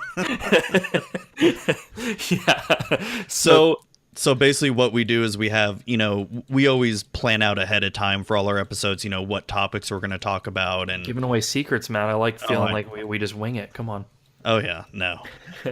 Yeah. So basically what we do is we have, we always plan out ahead of time for all our episodes, what topics we're going to talk about. And giving away secrets, Matt. I like feeling like we just wing it. Come on. Oh yeah, no.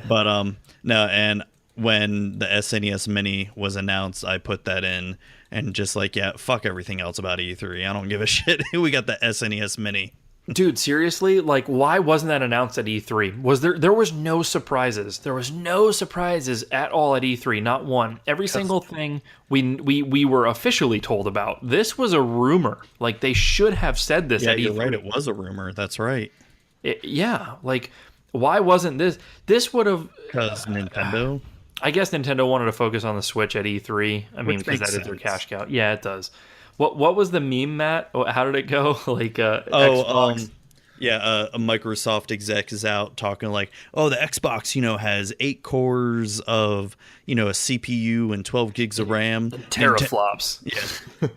But no, and when the SNES Mini was announced, I put that in and just like, yeah, fuck everything else about E3. I don't give a shit. We got the SNES Mini. Dude, seriously, like, why wasn't that announced at E3? There was no surprises. There was no surprises at all at E3, not one. Every single thing we were officially told about. This was a rumor. Like, they should have said this at E3. Yeah, you're right. It was a rumor. That's right. Yeah, like, why wasn't this? This would have... Because Nintendo... I guess Nintendo wanted to focus on the Switch at E3. I mean, because that is their cash cow. Yeah, it does. What was the meme, Matt? How did it go? Like, Xbox? A Microsoft exec is out talking like, oh, the Xbox, has 8 cores of, a CPU and 12 gigs of RAM. Teraflops.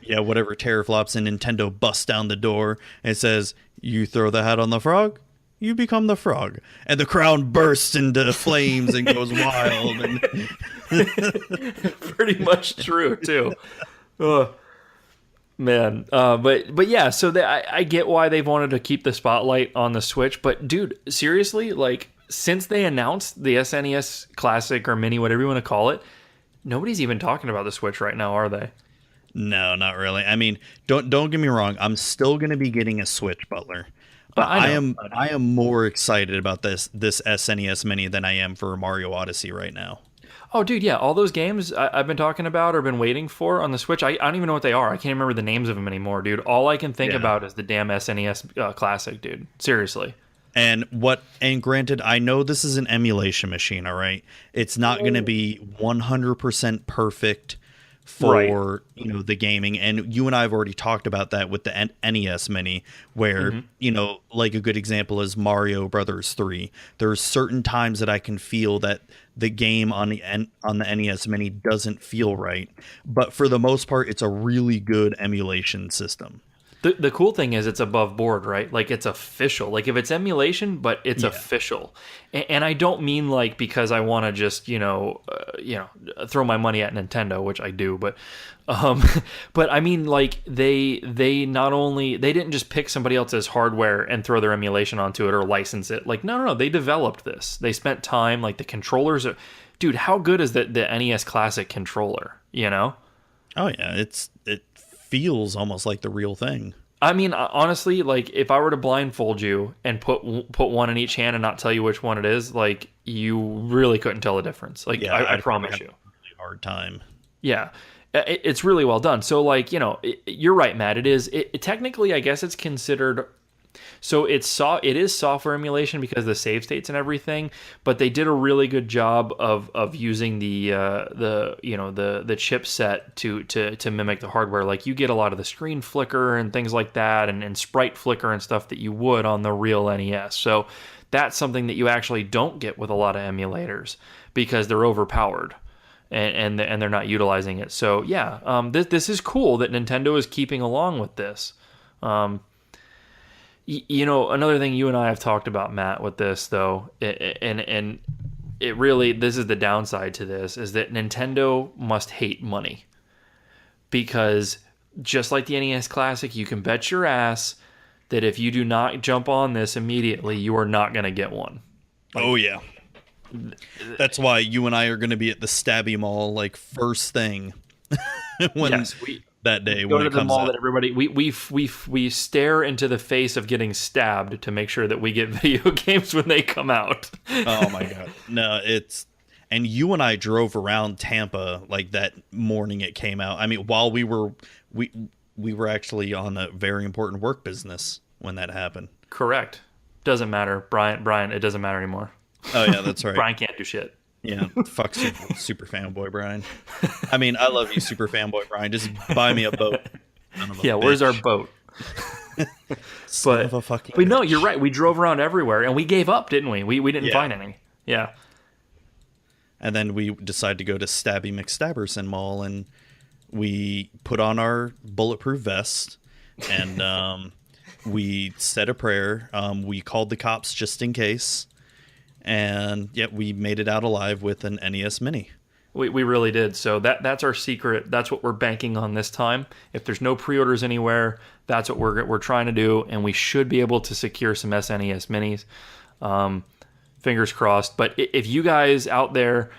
Yeah, whatever, teraflops, and Nintendo busts down the door and says, you throw the hat on the frog, you become the frog. And the crowd bursts into flames and goes wild. And pretty much true, too. Man, but yeah, so I get why they've wanted to keep the spotlight on the Switch, but dude, seriously, like, since they announced the SNES Classic or Mini, whatever you want to call it, nobody's even talking about the Switch right now, are they? No, not really. I mean, don't get me wrong, I'm still going to be getting a Switch, Butler. But I am more excited about this SNES Mini than I am for Mario Odyssey right now. Oh, dude, yeah. All those games I've been talking about or been waiting for on the Switch, I don't even know what they are. I can't remember the names of them anymore, dude. All I can think about is the damn SNES Classic, dude. Seriously. And granted, I know this is an emulation machine, all right? It's not going to be 100% perfect for the gaming, and you and I have already talked about that with the NES Mini, where like a good example is Mario Brothers 3. There's certain times that I can feel that the game on the NES Mini doesn't feel right, but for the most part, it's a really good emulation system. The cool thing is it's above board, right? Like, it's official. Like, if it's emulation, but it's official. And I don't mean, like, because I want to just, throw my money at Nintendo, which I do, but I mean, like, they didn't just pick somebody else's hardware and throw their emulation onto it or license it. Like, no, they developed this. They spent time, like, the controllers are... Dude, how good is the NES Classic controller, Oh, yeah, it feels almost like the real thing. I mean, honestly, like, if I were to blindfold you and put one in each hand and not tell you which one it is, like, you really couldn't tell the difference. Like, yeah, I promise you. A really hard time. Yeah, it's really well done. So, like, you're right, Matt. It is. Technically, I guess it's considered. So it is software emulation because of the save states and everything, but they did a really good job of using the chipset to mimic the hardware. Like, you get a lot of the screen flicker and things like that, and sprite flicker and stuff that you would on the real NES. So that's something that you actually don't get with a lot of emulators because they're overpowered and they're not utilizing it. So yeah, this is cool that Nintendo is keeping along with this. Another thing you and I have talked about, Matt, with this, though, and it really, this is the downside to this, is that Nintendo must hate money. Because just like the NES Classic, you can bet your ass that if you do not jump on this immediately, you are not going to get one. Oh, yeah. That's why you and I are going to be at the Stabby Mall, like, first thing. That day go when to it the comes mall up. That everybody we stare into the face of getting stabbed to make sure that we get video games when they come out. Oh my god. No, and you and I drove around Tampa like that morning it came out. I mean, while we were actually on a very important work business when that happened. Correct. Doesn't matter. Brian, it doesn't matter anymore. Oh yeah, that's right. Brian can't do shit. Yeah, fuck super fanboy Brian. I mean, I love you, super fanboy Brian. Just buy me a boat. Where's our boat? But no, you're right. We drove around everywhere, and we gave up, didn't we? We didn't find any. Yeah. And then we decided to go to Stabby McStabberson Mall, and We put on our bulletproof vest, and we said a prayer. We called the cops just in case, and yet we made it out alive with an NES Mini. We really did. So that's our secret. That's what we're banking on this time. If there's no pre-orders anywhere, that's what we're trying to do, and we should be able to secure some SNES Minis. Fingers crossed. But if you guys out there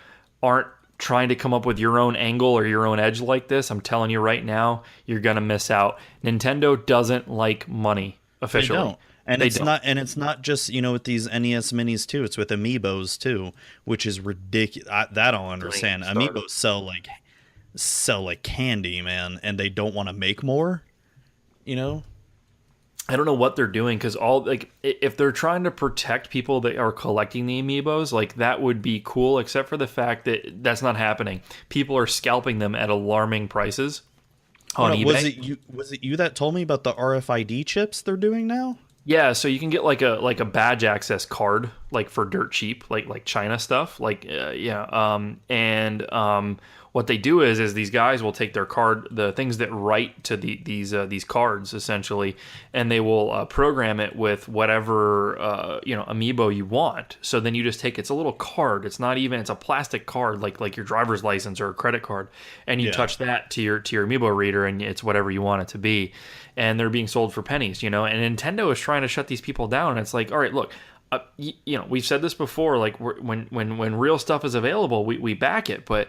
aren't trying to come up with your own angle or your own edge like this, I'm telling you right now, you're gonna miss out. Nintendo doesn't like money officially. They don't. And it's not just, with these NES Minis too. It's with Amiibos too, which is ridiculous. That I'll understand. Amiibos sell like candy, man, and they don't want to make more. I don't know what they're doing, because if they're trying to protect people that are collecting the Amiibos, like, that would be cool, except for the fact that that's not happening. People are scalping them at alarming prices on eBay. Was it you that told me about the RFID chips they're doing now? Yeah, so you can get like a badge access card, like, for dirt cheap, like China stuff, what they do is these guys will take their card, the things that write to these cards essentially, and they will program it with whatever amiibo you want. So then you just take, it's a little card. It's a plastic card like your driver's license or a credit card, and you touch that to your amiibo reader, and it's whatever you want it to be. And they're being sold for pennies, and Nintendo is trying to shut these people down. And it's like, all right, look. We've said this before. Like, when real stuff is available, we back it. But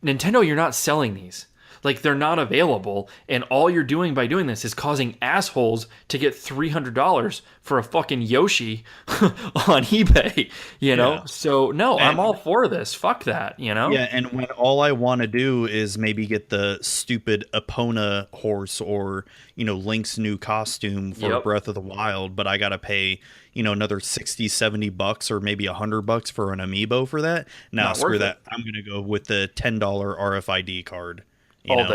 Nintendo, you're not selling these. Like, they're not available, and all you're doing by doing this is causing assholes to get $300 for a fucking Yoshi on eBay, Yeah. So, no, I'm all for this. Fuck that, Yeah, and when all I want to do is maybe get the stupid Epona horse or, Link's new costume for Breath of the Wild, but I got to pay, another $60-$70 or maybe $100 for an amiibo for that. Now, screw that. I'm going to go with the $10 RFID card. All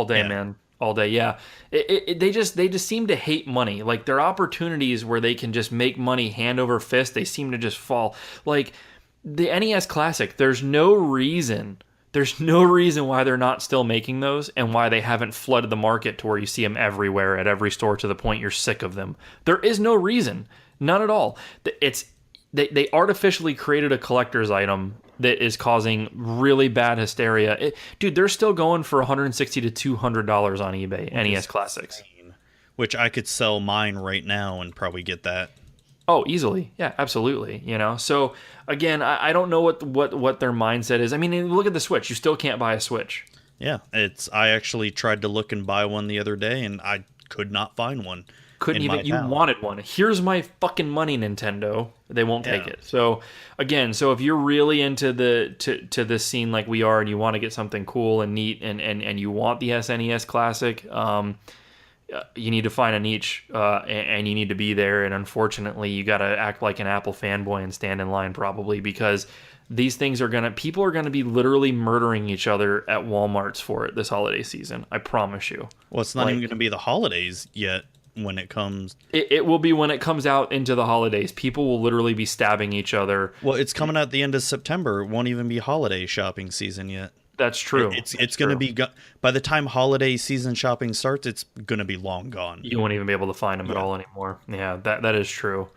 day, man, all day. Yeah, they just seem to hate money. Like, their opportunities where they can just make money hand over fist, they seem to just fall. Like the NES Classic, there's no reason why they're not still making those, and why they haven't flooded the market to where you see them everywhere at every store to the point you're sick of them. There is no reason, none at all. They artificially created a collector's item that is causing really bad hysteria. Dude, they're still going for $160 to $200 on eBay, NES Classics. Which I could sell mine right now and probably get that. Oh, easily. Yeah, absolutely. So, again, I don't know what their mindset is. I mean, look at the Switch. You still can't buy a Switch. Yeah, I actually tried to look and buy one the other day, and I could not find one. Couldn't even. You wanted one. Here's my fucking money, Nintendo. They won't take it. So again, if you're really into to this scene like we are, and you want to get something cool and neat, and you want the SNES Classic, you need to find a niche, and you need to be there. And unfortunately, you got to act like an Apple fanboy and stand in line probably, because these things people are gonna be literally murdering each other at Walmarts for it this holiday season. I promise you. Well, it's not even gonna be the holidays yet. When it comes, it will be when it comes out into the holidays. People will literally be stabbing each other. Well, it's coming out the end of September. It won't even be holiday shopping season yet. That's true. It's going to be by the time holiday season shopping starts. It's going to be long gone. You won't even be able to find them at all anymore. Yeah, that is true.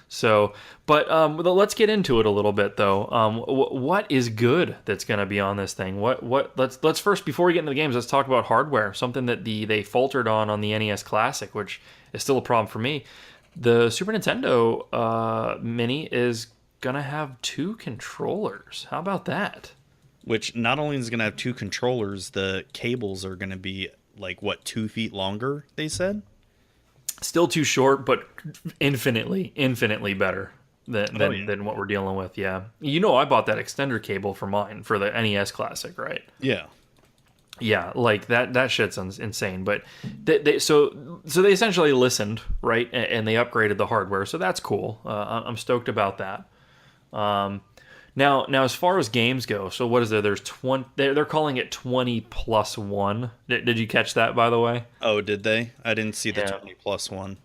So, but let's get into it a little bit though. What is good that's going to be on this thing? Let's first, before we get into the games, let's talk about hardware. Something that they faltered on the NES Classic, which is still a problem for me. The Super Nintendo Mini is going to have 2 controllers. How about that? Which not only is going to have 2 controllers, the cables are going to be 2 feet longer, they said? Still too short, but infinitely better than what we're dealing with. Yeah, I bought that extender cable for mine for the NES Classic, right? Yeah, like that shit's insane. But they essentially listened, right, and they upgraded the hardware, so that's cool. I'm stoked about that. Now, as far as games go, so what is there? There's 20. They're calling it 20+1. Did you catch that, by the way? Oh, did they? I didn't see the 20+1.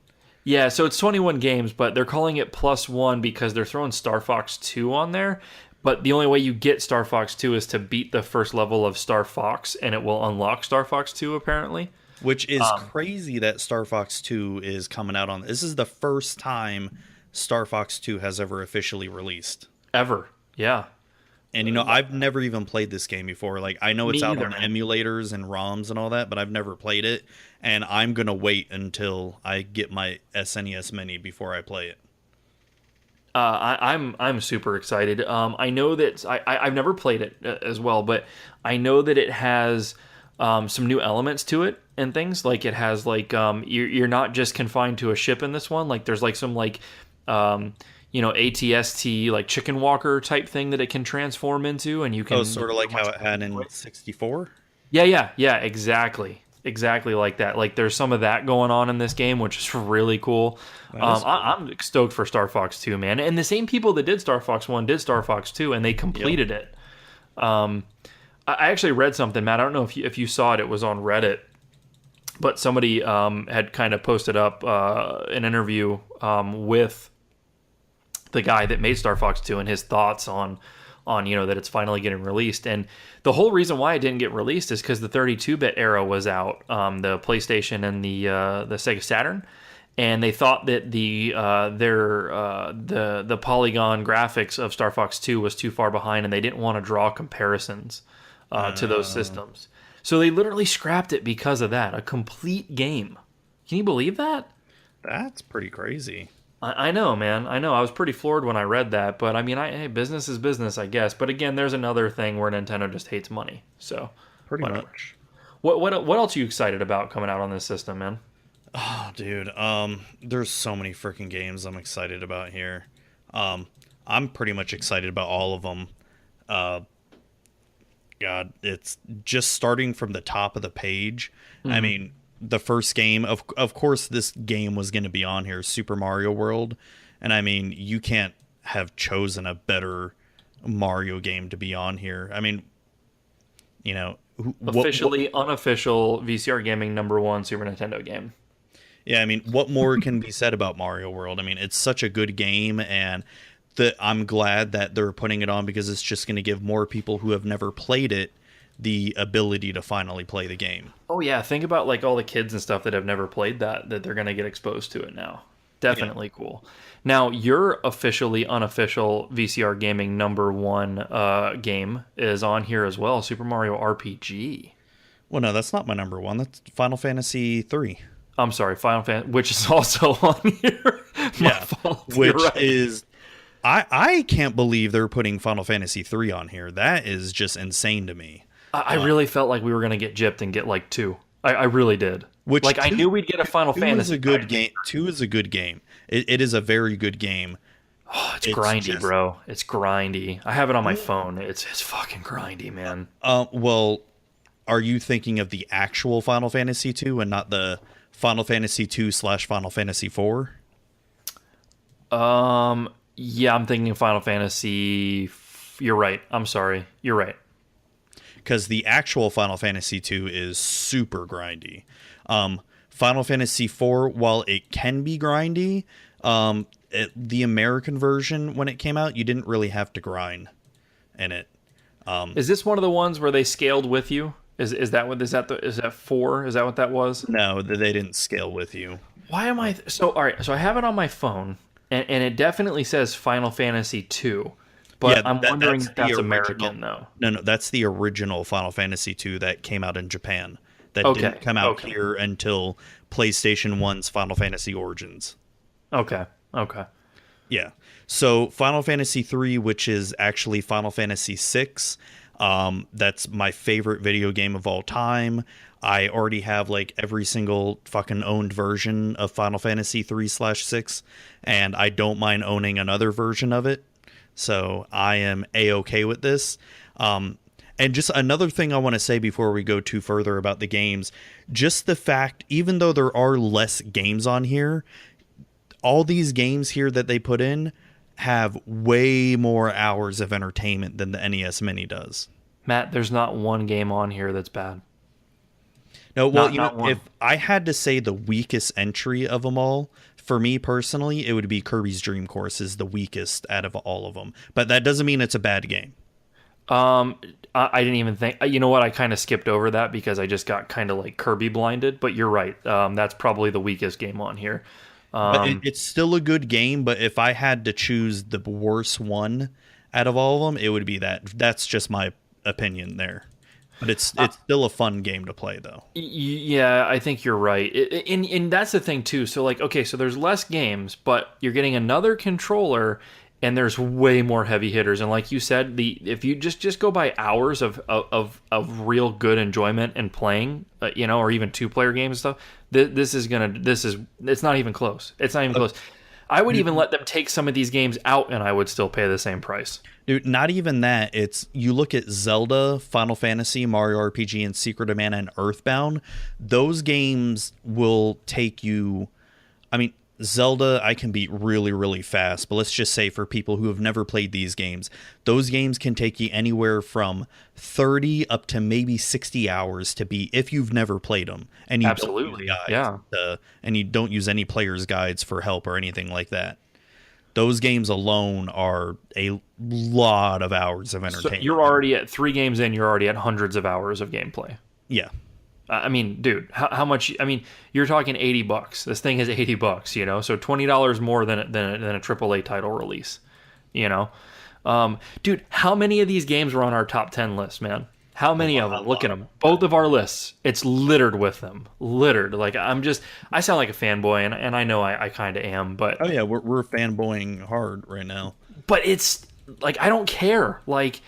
Yeah, so it's 21 games, but they're calling it +1 because they're throwing Star Fox 2 on there. But the only way you get Star Fox 2 is to beat the first level of Star Fox, and it will unlock Star Fox 2, apparently. Which is crazy that Star Fox 2 is coming out on... This is the first time Star Fox 2 has ever officially released. Ever, yeah. And, you know, I've never even played this game before. Like, I know it's out on emulators and ROMs and all that, but I've never played it. And I'm going to wait until I get my SNES Mini before I play it. I'm super excited. I know that I've never played it as well, but I know that it has some new elements to it and things. Like, it has, like, you're not just confined to a ship in this one. Like, there's, like, some, like... ATST, like chicken walker type thing that it can transform into, and you can... Oh, sort of like how it had in 64? Yeah, exactly. Exactly like that. Like, there's some of that going on in this game, which is really cool. Cool. I'm stoked for Star Fox 2, man. And the same people that did Star Fox 1 did Star Fox 2, and they completed it. I actually read something, Matt. I don't know if you saw it. It was on Reddit. But somebody had kind of posted up an interview with the guy that made Star Fox 2 and his thoughts on that it's finally getting released. And the whole reason why it didn't get released is because the 32-bit era was out, the PlayStation and the Sega Saturn, and they thought that the polygon graphics of Star Fox 2 was too far behind, and they didn't want to draw comparisons to those systems. So they literally scrapped it because of that. A complete game. Can you believe that? That's pretty crazy. I know, man. I know. I was pretty floored when I read that, but I mean, hey, business is business, I guess. But again, there's another thing where Nintendo just hates money. So pretty much. What else are you excited about coming out on this system, man? Oh, dude. There's so many freaking games I'm excited about here. I'm pretty much excited about all of them. God, it's just starting from the top of the page. Mm-hmm. I mean, the first game, of course, this game was going to be on here, Super Mario World. And I mean, you can't have chosen a better Mario game to be on here. I mean, you know, officially unofficial VCR Gaming #1 Super Nintendo game. Yeah, I mean, what more can be said about Mario World? I mean, it's such a good game, and I'm glad that they're putting it on because it's just going to give more people who have never played it the ability to finally play the game. Oh yeah, think about like all the kids and stuff that have never played that they're going to get exposed to it now. Definitely cool. Now, your officially unofficial VCR Gaming #1 game is on here as well, Super Mario RPG. Well, no, that's not my #1. That's Final Fantasy 3. I'm sorry, Final Fantasy, which is also on here. Yeah, which is... I can't believe they're putting Final Fantasy 3 on here. That is just insane to me. I really felt like we were going to get gypped and get like 2. I really did. Which like, I knew we'd get a Final Fantasy. 2 is a good game. 2 is a good game. It is a very good game. Oh, it's grindy, bro. It's grindy. I have it on my phone. It's fucking grindy, man. Well, are you thinking of the actual Final Fantasy 2 and not the Final Fantasy 2/Final Fantasy 4? Yeah, I'm thinking Final Fantasy. You're right. I'm sorry. You're right. Because the actual Final Fantasy 2 is super grindy. Final Fantasy 4, while it can be grindy, the American version, when it came out, you didn't really have to grind in it. Is this one of the ones where they scaled with you? Is that 4? Is that what that was? No, they didn't scale with you. Why am I... So, all right. So I have it on my phone, and it definitely says Final Fantasy 2. But yeah, I'm wondering if that's American, though. No, that's the original Final Fantasy 2 that came out in Japan. That didn't come out here until PlayStation 1's Final Fantasy Origins. Okay. Yeah. So Final Fantasy 3, which is actually Final Fantasy 6, that's my favorite video game of all time. I already have like every single fucking owned version of Final Fantasy 3/6, and I don't mind owning another version of it. So I am A-okay with this. And just another thing I want to say before we go too further about the games, just the fact, even though there are less games on here, all these games here that they put in have way more hours of entertainment than the NES Mini does. Matt, there's not one game on here that's bad. No, well, if I had to say the weakest entry of them all, for me personally, it would be Kirby's Dream Course is the weakest out of all of them. But that doesn't mean it's a bad game. I didn't even think. You know what? I kind of skipped over that because I just got kind of like Kirby blinded. But you're right. That's probably the weakest game on here. But it's still a good game. But if I had to choose the worst one out of all of them, it would be that. That's just my opinion there. But it's still a fun game to play, though. Yeah, I think you're right. And that's the thing, too. So, like, okay, so there's less games, but you're getting another controller, and there's way more heavy hitters. And like you said, if you just go by hours of real good enjoyment and playing, or even 2-player games and stuff, it's not even close. It's not even close. I would even let them take some of these games out, and I would still pay the same price. Dude, not even that. You look at Zelda, Final Fantasy, Mario RPG, and Secret of Mana and Earthbound. Those games will take you. I mean, Zelda, I can beat really, really fast. But let's just say for people who have never played these games, those games can take you anywhere from 30 up to maybe 60 hours to beat if you've never played them. And you Absolutely, and you don't use any player's guides for help or anything like that. Those games alone are a lot of hours of entertainment. So you're already at 3 games in, you're already at hundreds of hours of gameplay. Yeah. I mean, dude, how much? I mean, you're talking $80. This thing is $80, so $20 more than a AAA title release, Dude, how many of these games were on our top 10 list, man? How many of them? Look at them. Both of our lists, it's littered with them. Littered. Like, I sound like a fanboy, and I know I kind of am, but... Oh, yeah, we're fanboying hard right now. But it's, like, I don't care. Like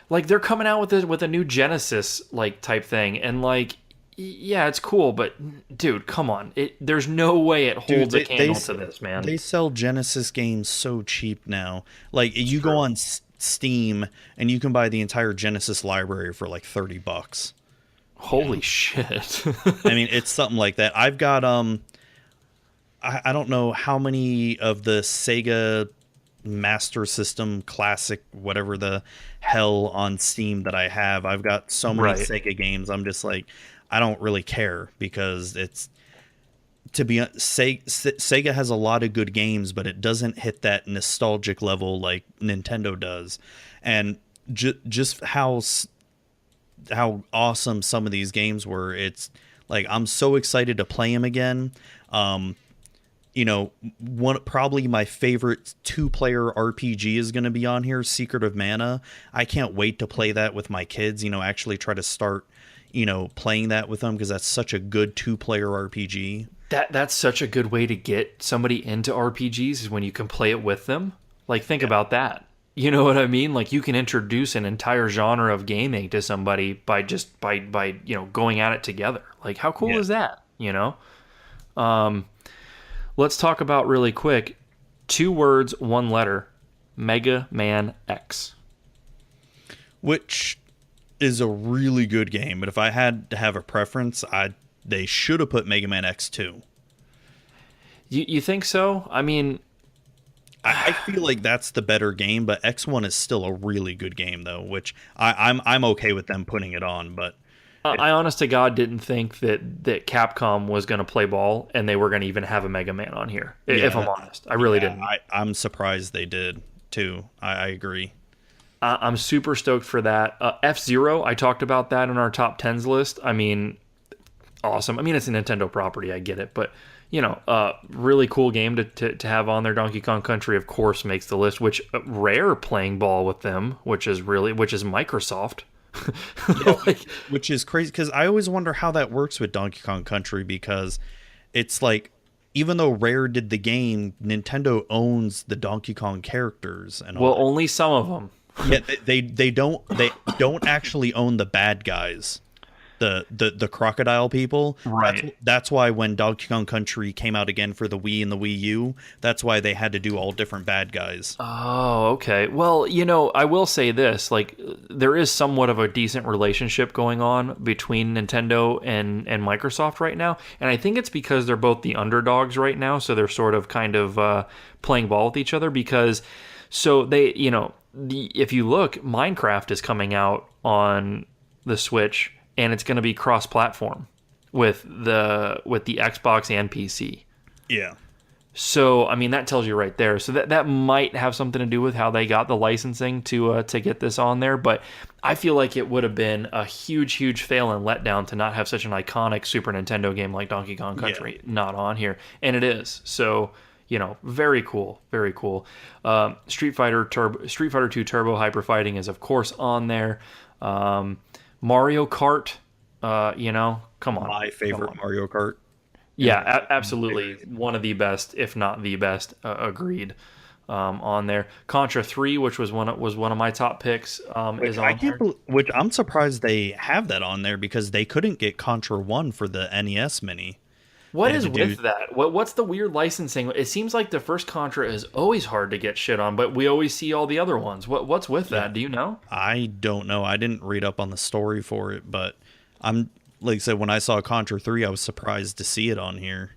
they're coming out with a new Genesis, like, type thing, and, like, yeah, it's cool, but, dude, come on. There's no way it holds a candle to this, man. They sell Genesis games so cheap now. Like, you go on Steam, and you can buy the entire Genesis library for, like, $30. Holy shit. I mean, it's something like that. I've got, I don't know how many of the Sega Master System Classic, whatever the hell, on Steam that I have. I've got so many Sega games, I'm just like... I don't really care because Sega has a lot of good games, but it doesn't hit that nostalgic level like Nintendo does. And just how awesome some of these games were. It's like, I'm so excited to play them again. Probably my favorite 2-player RPG is going to be on here, Secret of Mana. I can't wait to play that with my kids, actually try to start playing that with them because that's such a good 2-player RPG. That's such a good way to get somebody into RPGs is when you can play it with them. Like, think about that. You know what I mean? Like, you can introduce an entire genre of gaming to somebody by going at it together. Like, how cool is that? Let's talk about really quick. 2 words, 1 letter. Mega Man X. Which is a really good game, but if I had to have a preference, they should have put Mega Man X2. You think so? I mean, I feel like that's the better game, but X1 is still a really good game, though, which I'm okay with them putting it on. But I honest to God didn't think that Capcom was going to play ball and they were going to even have a Mega Man on here. If I'm honest, I really didn't. I'm surprised they did too. I agree. I'm super stoked for that. F-Zero, I talked about that in our top 10s list. I mean, awesome. I mean, it's a Nintendo property, I get it, but really cool game to have on there. Donkey Kong Country, of course, makes the list. Which Rare playing ball with them, which is Microsoft. Which is crazy because I always wonder how that works with Donkey Kong Country because it's like, even though Rare did the game, Nintendo owns the Donkey Kong characters and all. Well, only some of them. Yeah, they don't actually own the bad guys, the crocodile people. Right. That's why when Donkey Kong Country came out again for the Wii and the Wii U, that's why they had to do all different bad guys. Oh, okay. Well, I will say this: like, there is somewhat of a decent relationship going on between Nintendo and Microsoft right now, and I think it's because they're both the underdogs right now, so they're sort of kind of playing ball with each other because. So they, if you look, Minecraft is coming out on the Switch, and it's going to be cross-platform with the Xbox and PC. Yeah. So, I mean, that tells you right there. So that might have something to do with how they got the licensing to get this on there. But I feel like it would have been a huge, huge fail and letdown to not have such an iconic Super Nintendo game like Donkey Kong Country not on here. And it is. So, very cool. Very cool. Street Fighter 2 Turbo Hyper Fighting is, of course, on there. Mario Kart, come on. My favorite Mario Kart. Yeah, absolutely. One of the best, if not the best, agreed. On there, Contra 3, which was one of my top picks, is on there. Which I'm surprised they have that on there because they couldn't get Contra 1 for the NES Mini. What is with that? What's the weird licensing? It seems like the first Contra is always hard to get shit on, but we always see all the other ones. What's with that? Do you know? I don't know. I didn't read up on the story for it, but like I said, when I saw Contra 3, I was surprised to see it on here.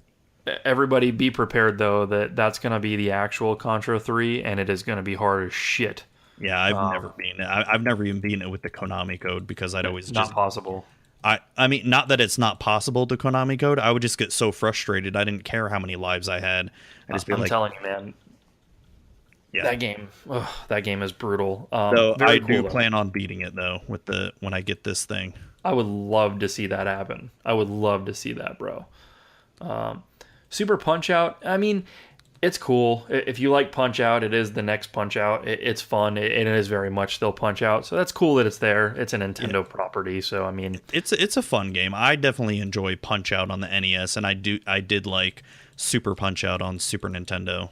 Everybody be prepared, though, that's going to be the actual Contra 3, and it is going to be hard as shit. Yeah, I've never beaten it. I've never even beaten it with the Konami code because I'd always not possible. I mean, not that it's not possible to Konami code. I would just get so frustrated. I didn't care how many lives I had. I'm telling you, man. Yeah. That game is brutal. So I do plan on beating it though when I get this thing. I would love to see that happen. I would love to see that, bro. Super Punch Out. I mean, it's cool. If you like Punch Out, it is the next Punch Out. It's fun. It is very much still Punch Out. So that's cool that it's there. It's a Nintendo property. So I mean, it's a fun game. I definitely enjoy Punch Out on the NES, and I did like Super Punch Out on Super Nintendo.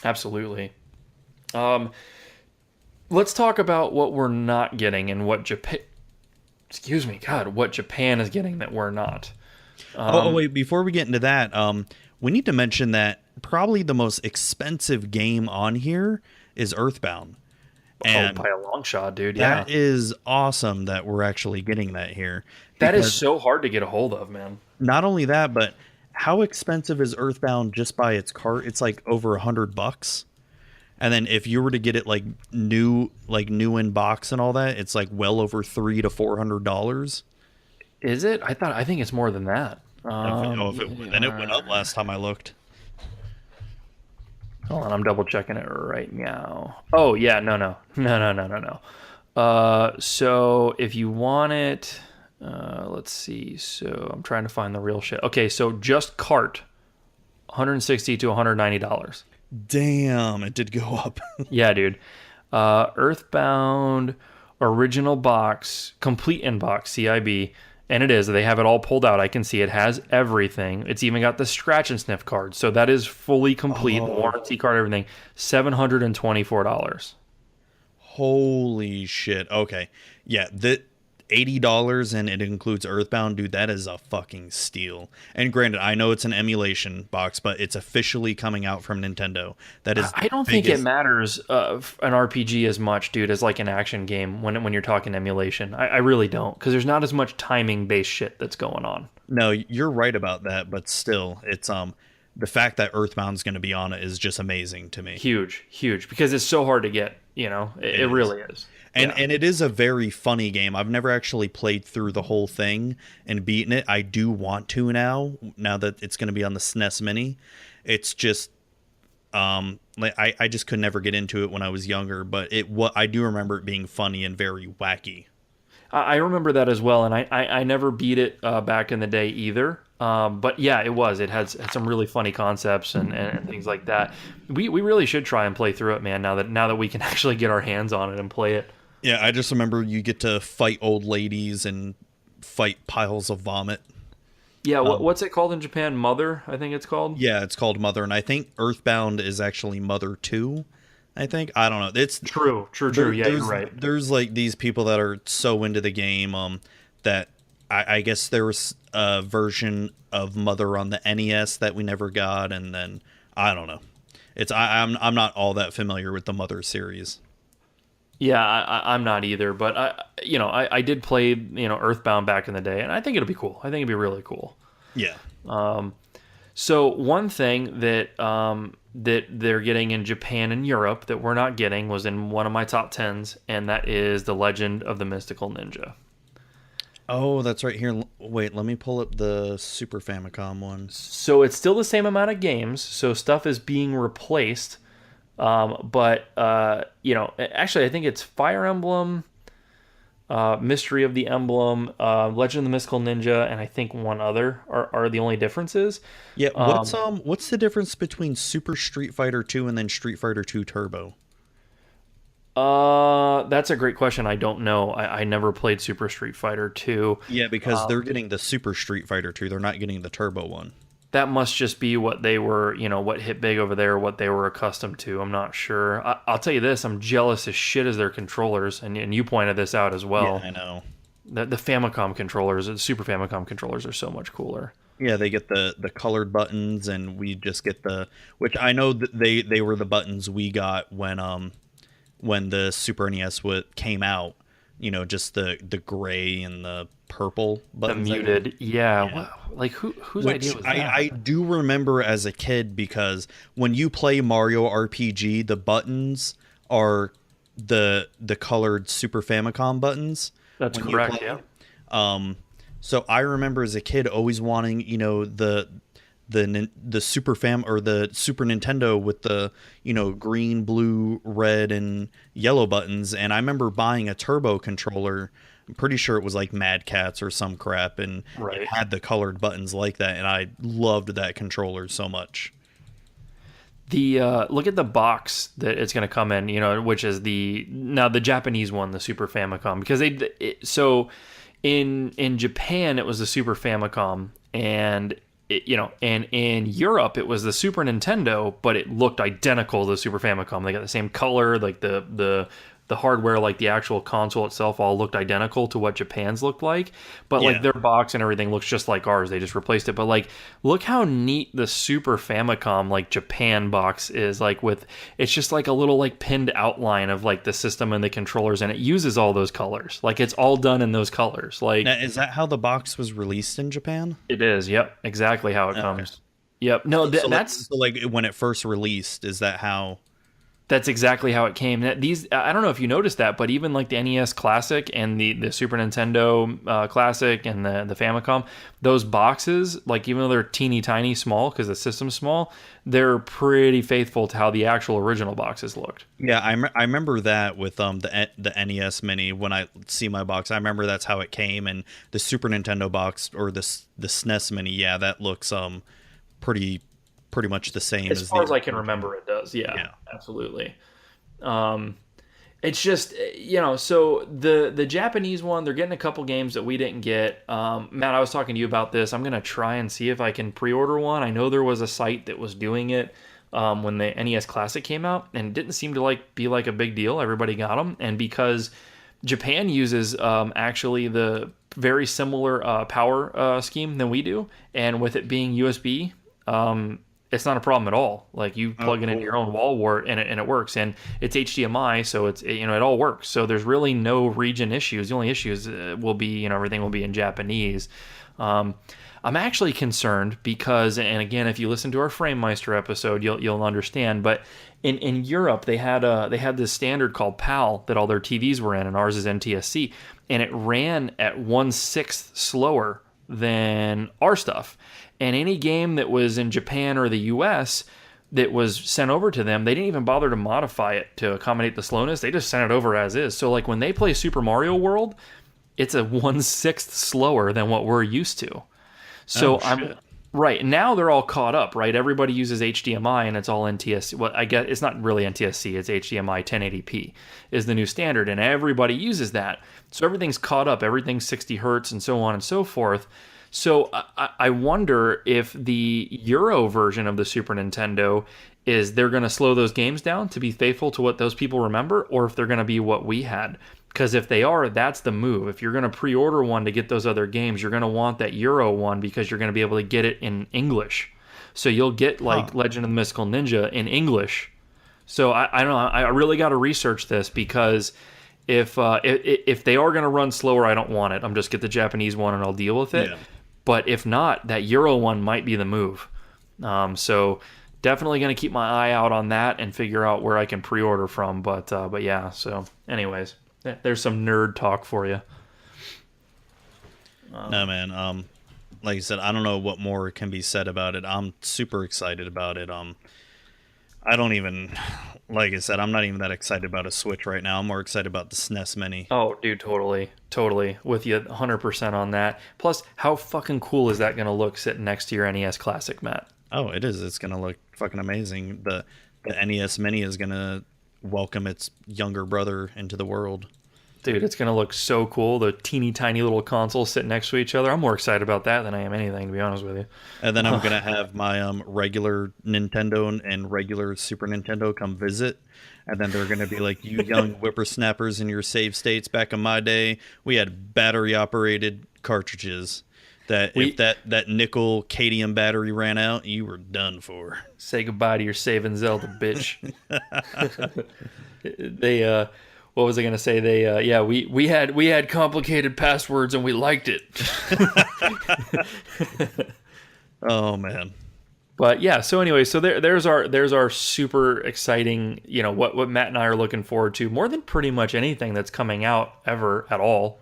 Absolutely. Let's talk about what we're not getting and what Japan is getting that we're not. Wait, before we get into that, we need to mention that probably the most expensive game on here is Earthbound. And by a long shot, dude. That is awesome that we're actually getting that here. That is so hard to get a hold of, man. Not only that, but how expensive is Earthbound just by its cart? It's like over $100. And then if you were to get it like new in box and all that, it's like well over $300 to $400. Is it? I think it's more than that. Then it went up last time I looked. Hold on, I'm double checking it right now. Oh yeah, no. So if you want it, let's see. So I'm trying to find the real shit. Okay, so just cart, $160 to $190. Damn, it did go up. Yeah, dude. Earthbound original box, complete inbox, CIB. And it is. They have it all pulled out. I can see it has everything. It's even got the scratch and sniff card. So that is fully complete. The warranty card, everything. $724. Holy shit. Okay. Yeah, $80 and it includes Earthbound. Dude, that is a fucking steal. And granted, I know it's an emulation box, but it's officially coming out from Nintendo. That is I don't think it matters an RPG as much, dude, as like an action game when you're talking emulation. I really don't, because there's not as much timing-based shit that's going on. No, you're right about that, but still, it's the fact that Earthbound's going to be on it is just amazing to me. Huge, because it's so hard to get, it really is. And it is a very funny game. I've never actually played through the whole thing and beaten it. I do want to now that it's going to be on the SNES Mini. It's just, I just could never get into it when I was younger. But I do remember it being funny and very wacky. I remember that as well, and I never beat it back in the day either. But yeah, it was. It had some really funny concepts and things like that. We really should try and play through it, man. Now that we can actually get our hands on it and play it. Yeah, I just remember you get to fight old ladies and fight piles of vomit. Yeah, what's it called in Japan? Mother, I think it's called? Yeah, it's called Mother, and I think Earthbound is actually Mother 2, I think. I don't know. It's True. Yeah, you're right. There's like these people that are so into the game that I guess there was a version of Mother on the NES that we never got, and then I don't know. I'm not all that familiar with the Mother series. Yeah, I'm not either, but I did play Earthbound back in the day, and I think it'll be cool. I think it'd be really cool. Yeah. So one thing that they're getting in Japan and Europe that we're not getting was in one of my top 10s, and that is The Legend of the Mystical Ninja. Oh, that's right here. Wait, let me pull up the Super Famicom one. So it's still the same amount of games. So stuff is being replaced. But actually, I think it's Fire Emblem, Mystery of the Emblem, Legend of the Mystical Ninja, and I think one other are the only differences. Yeah, what's the difference between Super Street Fighter 2 and then Street Fighter 2 Turbo? That's a great question. I don't know. I never played Super Street Fighter 2. Yeah, because they're getting the Super Street Fighter 2. They're not getting the Turbo one. That must just be what they were, what hit big over there, what they were accustomed to. I'm not sure. I'll tell you this, I'm jealous as shit as their controllers, and you pointed this out as well. Yeah, I know. The Famicom controllers, the Super Famicom controllers are so much cooler. Yeah, they get the colored buttons, and we just get which I know that they were the buttons we got when the Super NES came out. Just the gray and the purple buttons. The muted, yeah. Wow. Like whose idea was that? I do remember as a kid, because when you play Mario RPG, the buttons are the colored Super Famicom buttons. That's correct, yeah. So I remember as a kid always wanting, the Super or the Super Nintendo with the green, blue, red, and yellow buttons, and I remember buying a Turbo controller. I'm pretty sure it was like Mad Catz or some crap, and it had the colored buttons like that, and I loved that controller so much. The look at the box that it's going to come in, which is the Japanese one, the Super Famicom, because so in Japan it was the Super Famicom, and and in Europe it was the Super Nintendo, but it looked identical to the Super Famicom. They got the same color, like the hardware, like the actual console itself, all looked identical to what Japan's looked like. But like their box and everything looks just like ours. They just replaced it. But like, look how neat the Super Famicom like Japan box is. Like it's just like a little like pinned outline of like the system and the controllers, and it uses all those colors. Like it's all done in those colors. Like, now, is that how the box was released in Japan? It is. Yep, exactly how it comes. Yep. No, that's like when it first released. Is that how? That's exactly how it came. These, I don't know if you noticed that, but even like the NES Classic and the Super Nintendo Classic and the Famicom, those boxes, like even though they're teeny tiny small because the system's small, they're pretty faithful to how the actual original boxes looked. Yeah, I remember that with the NES Mini. When I see my box, I remember that's how it came. And the Super Nintendo box or the SNES Mini, yeah, that looks pretty much the same. As far as I can remember, it does. Yeah. Absolutely. It's just, so the Japanese one, they're getting a couple games that we didn't get. Matt, I was talking to you about this. I'm going to try and see if I can pre-order one. I know there was a site that was doing it when the NES Classic came out, and it didn't seem to be like a big deal. Everybody got them. And because Japan uses actually the very similar power scheme than we do, and with it being USB, it's not a problem at all. Like you plug it into your own wall wart and it works, and it's HDMI, so it all works. So there's really no region issues. The only issues will be everything will be in Japanese. I'm actually concerned because, and again, if you listen to our FrameMeister episode, you'll understand. But in Europe, they had this standard called PAL that all their TVs were in, and ours is NTSC, and it ran at 1/6 slower than our stuff. And any game that was in Japan or the US that was sent over to them, they didn't even bother to modify it to accommodate the slowness. They just sent it over as is. So like when they play Super Mario World, it's a 1/6 slower than what we're used to. So right now they're all caught up, right? Everybody uses HDMI and it's all NTSC. Well, I guess it's not really NTSC, it's HDMI 1080p is the new standard, and everybody uses that. So everything's caught up, everything's 60 hertz and so on and so forth. So I wonder if the Euro version of the Super Nintendo is they're going to slow those games down to be faithful to what those people remember, or if they're going to be what we had. Because if they are, that's the move. If you're going to pre-order one to get those other games, you're going to want that Euro one because you're going to be able to get it in English. So you'll get like Legend of the Mystical Ninja in English. So I don't know. I really got to research this because if they are going to run slower, I don't want it. I'm just get the Japanese one and I'll deal with it. Yeah. But if not, that Euro one might be the move. So definitely going to keep my eye out on that and figure out where I can pre-order from. But yeah, so anyways, there's some nerd talk for you. No, man. Like I said, I don't know what more can be said about it. I'm super excited about it. I don't even, like I said, I'm not even that excited about a Switch right now. I'm more excited about the SNES Mini. Oh, dude, totally with you 100% on that. Plus, how fucking cool is that going to look sitting next to your NES Classic, Matt? Oh, it is. It's gonna look fucking amazing. The NES Mini is gonna welcome its younger brother into the world. Dude, it's going to look so cool. The teeny tiny little consoles sitting next to each other. I'm more excited about that than I am anything, to be honest with you. And then I'm gonna have my regular Nintendo and regular Super Nintendo come visit, and then they're gonna be like, "You young whippersnappers in your save states. Back in my day, we had battery operated cartridges. If that nickel cadmium battery ran out, you were done for." Say goodbye to your saving Zelda, bitch. They what was I gonna say? They we had complicated passwords and we liked it. Oh man. But yeah, so anyway, so there's our super exciting, what Matt and I are looking forward to more than pretty much anything that's coming out ever at all.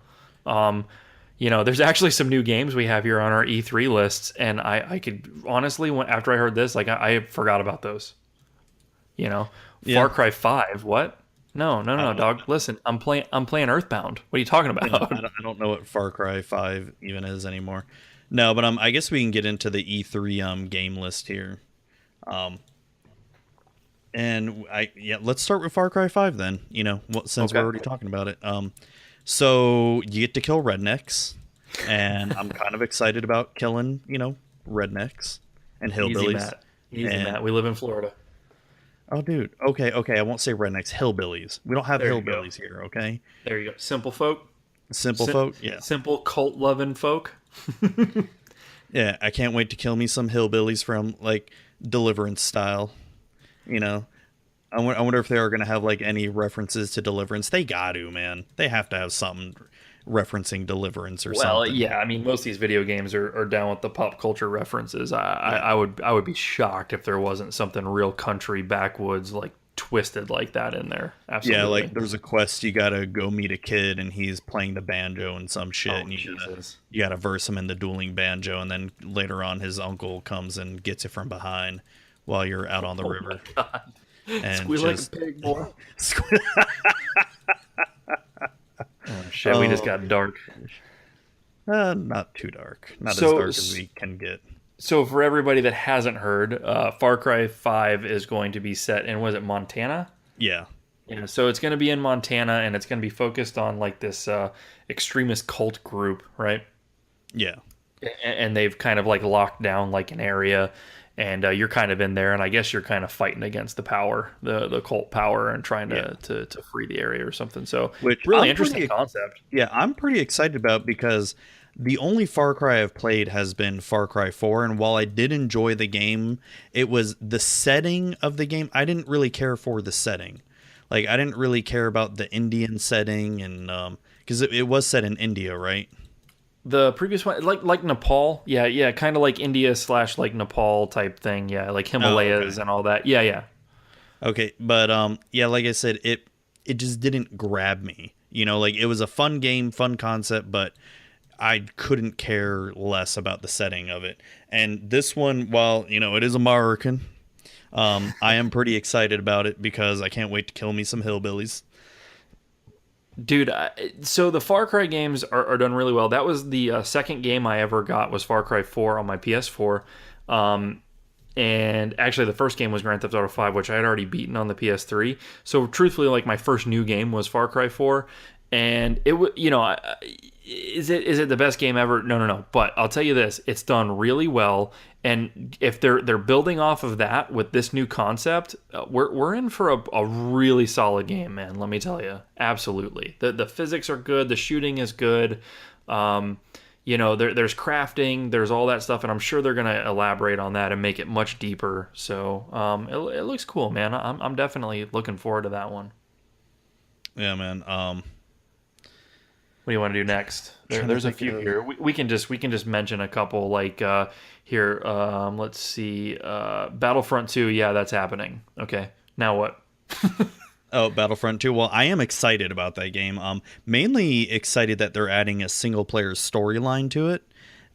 There's actually some new games we have here on our E3 lists, and I could honestly, after I heard this, I forgot about those. Yeah. Far Cry 5, what? No, dog. Listen, I'm playing Earthbound. What are you talking about? I don't know what Far Cry 5 even is anymore. No, but I guess we can get into the E3 game list here. Let's start with Far Cry 5 then. Since we're already talking about it. So you get to kill rednecks, and I'm kind of excited about killing, rednecks and hillbillies. Easy, Matt. We live in Florida. Oh, dude. Okay. I won't say rednecks. Hillbillies. We don't have hillbillies here, okay? There you go. Simple folk. Simple folk, yeah. Simple cult-loving folk. Yeah, I can't wait to kill me some hillbillies from, Deliverance style. I wonder if they are going to have, any references to Deliverance. They got to, man. They have to have something referencing Deliverance or something. Well, yeah, I mean, most of these video games are down with the pop culture references. I would be shocked if there wasn't something real country backwoods, twisted like that in there. Absolutely. Yeah, there's a quest, you gotta go meet a kid and he's playing the banjo and some shit, and you gotta verse him in the dueling banjo, and then later on his uncle comes and gets you from behind while you're out on the river. God. And squeal like a pig, boy. Oh shit, we just got dark. Not too dark. Not as dark as we can get. So for everybody that hasn't heard, Far Cry 5 is going to be set in, was it Montana? Yeah. Yeah, so it's going to be in Montana, and it's going to be focused on this extremist cult group, right? Yeah. And they've kind of locked down an area, and you're kind of in there, and I guess you're kind of fighting against the power, the cult power, and trying to free the area or something. So really interesting concept. Yeah, I'm pretty excited about, because the only Far Cry I've played has been Far Cry 4, and while I did enjoy the game, it was the setting of the game. I didn't really care for the setting. I didn't really care about the Indian setting, and because it was set in India, right? The previous one, like Nepal, yeah, kind of like India / Nepal type thing, yeah, like Himalayas and all that, yeah. Okay, but like I said, it just didn't grab me. It was a fun game, fun concept, but I couldn't care less about the setting of it. And this one, while it is American, I am pretty excited about it because I can't wait to kill me some hillbillies. Dude, so the Far Cry games are done really well. That was the second game I ever got was Far Cry 4 on my PS4. And actually the first game was Grand Theft Auto 5, which I had already beaten on the PS3. So truthfully, my first new game was Far Cry 4. And it was, is it the best game ever? No. But I'll tell you this, it's done really well. And if they're building off of that with this new concept, we're in for a really solid game, man. Let me tell you, absolutely. The physics are good, the shooting is good. There's crafting, there's all that stuff, and I'm sure they're gonna elaborate on that and make it much deeper. So it looks cool, man. I'm definitely looking forward to that one. Yeah, man. What do you want to do next? There's a few here. We can just mention a couple here. Let's see. Battlefront 2. Yeah, that's happening. Okay. Now what? Oh, Battlefront 2. Well, I am excited about that game. Mainly excited that they're adding a single player storyline to it,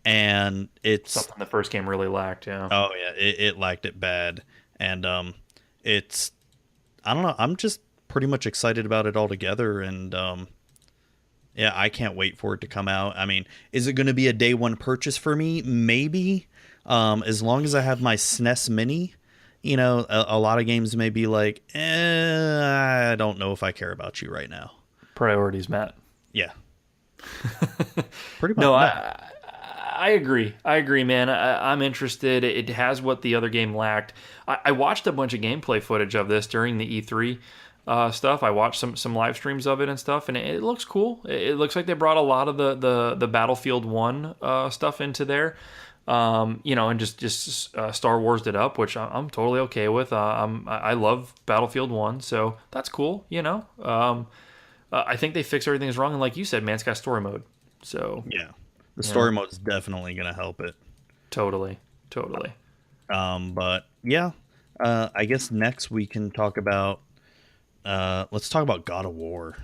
and it's Something the first game really lacked. Yeah. oh yeah, it lacked it bad, and it's I don't know. I'm just pretty much excited about it altogether, and yeah, I can't wait for it to come out. I mean, is it going to be a day one purchase for me? Maybe. As long as I have my SNES Mini, you know, a lot of games may be like, I don't know if I care about you right now. Priorities, Matt. Yeah. Pretty much. No, I agree. I agree, man. I'm interested. It has what the other game lacked. I watched a bunch of gameplay footage of this during the E3 stuff. I watched some live streams of it and stuff, and it looks cool. It looks like they brought a lot of the Battlefield 1 stuff into there. You know, and just Star Wars'd it up, which I'm totally okay with. I love Battlefield 1, so that's cool, you know. I think they fixed everything that's wrong, and like you said, man, it's got story mode. So yeah, the story mode's definitely going to help it. Totally. But yeah, I guess next we can talk about, let's talk about God of War.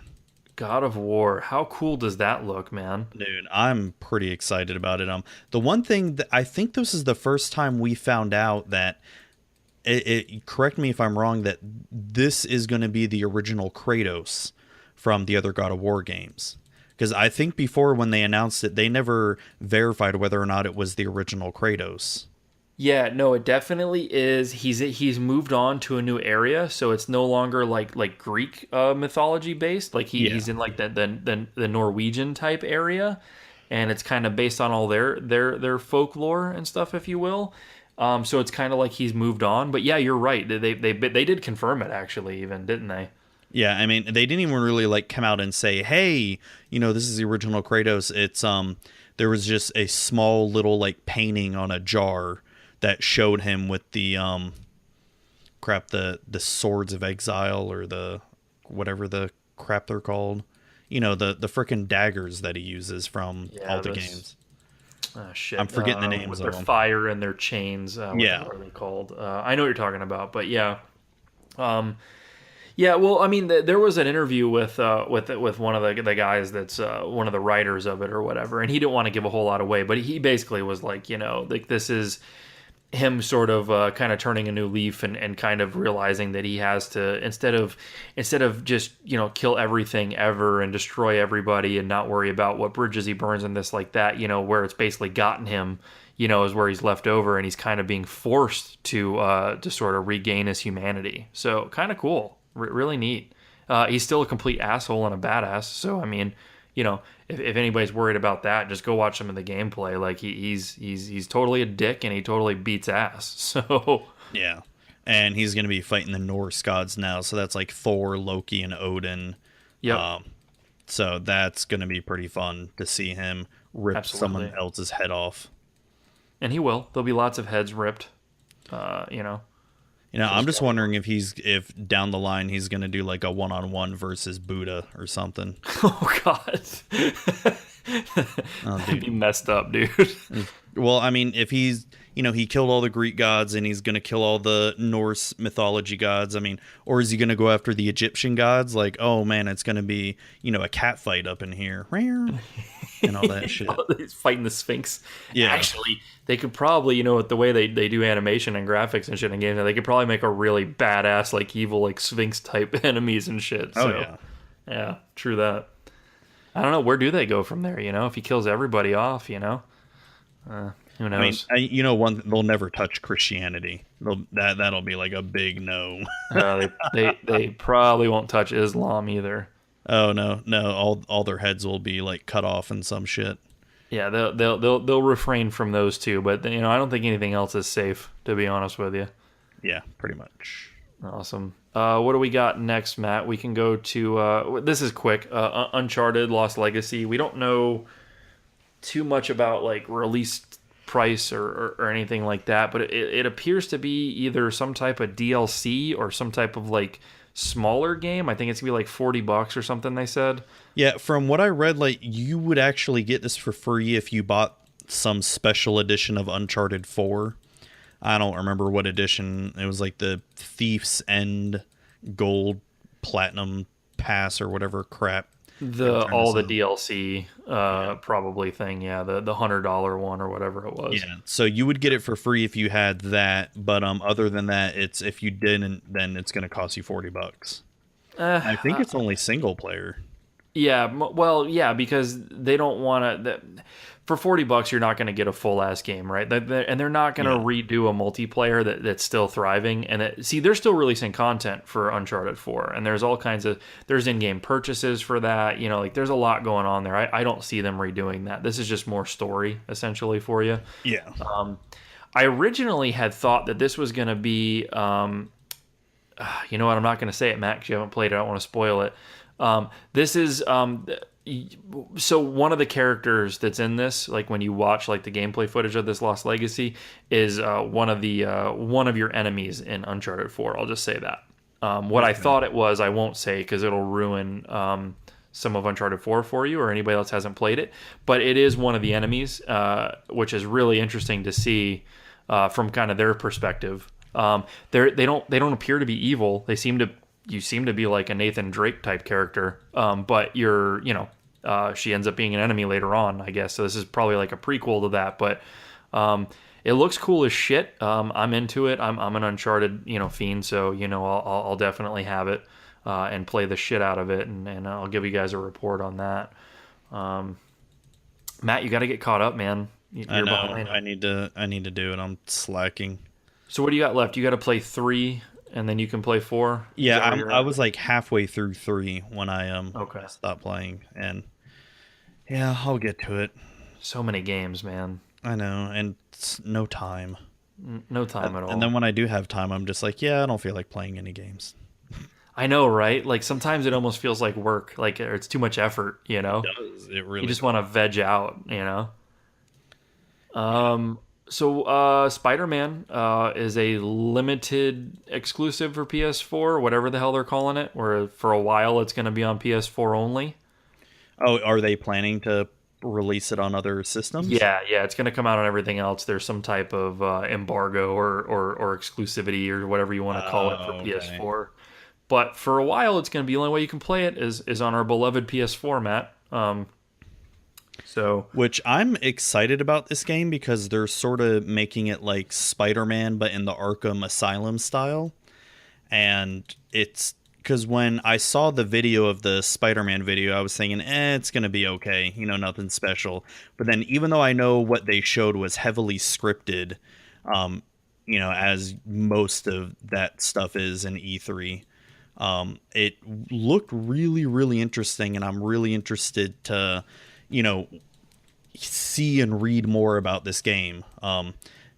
God of War. How cool does that look, man? Dude, I'm pretty excited about it. The one thing that I think this is the first time we found out that correct me if I'm wrong, that this is going to be the original Kratos from the other God of War games. Because I think before when they announced it, they never verified whether or not it was the original Kratos. Yeah, no, it definitely is. He's moved on to a new area, so it's no longer like Greek mythology based. Like he's in like the Norwegian type area, and it's kind of based on all their folklore and stuff, if you will. So it's kind of like he's moved on. But yeah, you're right. They did confirm it actually, even didn't they? Yeah, I mean, they didn't even really like come out and say, "Hey, you know, this is the original Kratos." It's there was just a small little like painting on a jar that showed him with the the swords of exile, or the whatever the crap they're called. You know, the frickin' daggers that he uses from all the games. Oh, shit. I'm forgetting the names with of their them. fire and their chains. What are they called? I know what you're talking about, but yeah. Yeah, well, I mean, there was an interview with one of the guys that's one of the writers of it or whatever, and he didn't want to give a whole lot away, but he basically was like, you know, like this is him sort of kind of turning a new leaf and kind of realizing that he has to, instead of just, you know, kill everything ever and destroy everybody and not worry about what bridges he burns and this like that, you know, where it's basically gotten him, you know, is where he's left over, and he's kind of being forced to sort of regain his humanity. So kind of cool. Really neat. He's still a complete asshole and a badass. So, I mean, you know, if anybody's worried about that, just go watch some of the gameplay. Like he's totally a dick and he totally beats ass. So yeah, and he's going to be fighting the Norse gods now. So that's like Thor, Loki, and Odin. Yeah. So that's going to be pretty fun to see him rip someone else's head off. And he will. There'll be lots of heads ripped. You know. You know, I'm just wondering if down the line he's going to do like a one-on-one versus Buddha or something. Oh, God. That'd be messed up, dude. Well, I mean, if he's, you know, he killed all the Greek gods and he's going to kill all the Norse mythology gods, I mean, or is he going to go after the Egyptian gods? Like, oh, man, it's going to be, you know, a cat fight up in here. And all that shit. He's fighting the Sphinx. Yeah. Actually, they could probably, you know, with the way they do animation and graphics and shit in games, they could probably make a really badass, like, evil, like, Sphinx type enemies and shit. So, yeah. Yeah, true that. I don't know, where do they go from there, you know? If he kills everybody off, you know? Who knows? I mean, you know, they'll never touch Christianity. That'll be like a big no. They probably won't touch Islam either. Oh no! All their heads will be like cut off and some shit. Yeah, they'll refrain from those two, but you know, I don't think anything else is safe, to be honest with you. Yeah, pretty much. Awesome. What do we got next, Matt? We can go to this is quick. Uncharted: Lost Legacy. We don't know too much about like release price or anything like that, but it appears to be either some type of DLC or some type of like smaller game. I think it's gonna be like $40 or something, they said. Yeah, from what I read, like you would actually get this for free if you bought some special edition of Uncharted 4. I don't remember what edition. It was like the Thief's End gold platinum pass or whatever crap. All the DLC probably thing, the $100 one or whatever it was. Yeah, so you would get it for free if you had that, but other than that, it's if you didn't, then it's going to cost you $40. I think it's only single player. Yeah, well, yeah, because they don't want to. For $40, you're not going to get a full ass game, right? And they're not going to redo a multiplayer that's still thriving. And they're still releasing content for Uncharted 4, and there's all kinds of in-game purchases for that. You know, like there's a lot going on there. I don't see them redoing that. This is just more story essentially for you. Yeah. I originally had thought that this was going to be. You know what? I'm not going to say it, Matt, because you haven't played it. I don't want to spoil it. This is so one of the characters that's in this, like when you watch like the gameplay footage of this Lost Legacy, is one of your enemies in Uncharted 4. I'll just say that. What I thought it was, I won't say because it'll ruin some of Uncharted 4 for you or anybody else hasn't played it. But it is one of the enemies, which is really interesting to see from kind of their perspective. They don't appear to be evil. You seem to be like a Nathan Drake type character, but she ends up being an enemy later on, I guess. So this is probably like a prequel to that, but it looks cool as shit. I'm into it. I'm an Uncharted fiend, so I'll definitely have it and play the shit out of it, and I'll give you guys a report on that. Matt, you got to get caught up, man. I know. I need to do it. I'm slacking. So what do you got left? You got to play 3. And then you can play 4? Yeah, I was like halfway through 3 when I stopped playing. And yeah, I'll get to it. So many games, man. I know, and it's no time. No time at all. And then when I do have time, I'm just like, yeah, I don't feel like playing any games. I know, right? Like sometimes it almost feels like work, like it's too much effort, It does. It really You just want to veg out, So Spider-Man is a limited exclusive for PS4, whatever the hell they're calling it, where for a while it's going to be on PS4 only. Oh, are they planning to release it on other systems? Yeah, it's going to come out on everything else. There's some type of embargo or exclusivity or whatever you want to call it for PS4. But for a while, it's going to be the only way you can play it is on our beloved PS4, Matt. Which I'm excited about this game because they're sort of making it like Spider-Man, but in the Arkham Asylum style. And it's because when I saw the video of the Spider-Man video, I was thinking, it's going to be okay. Nothing special. But then even though I know what they showed was heavily scripted, as most of that stuff is in E3, it looked really, really interesting. And I'm really interested to see and read more about this game.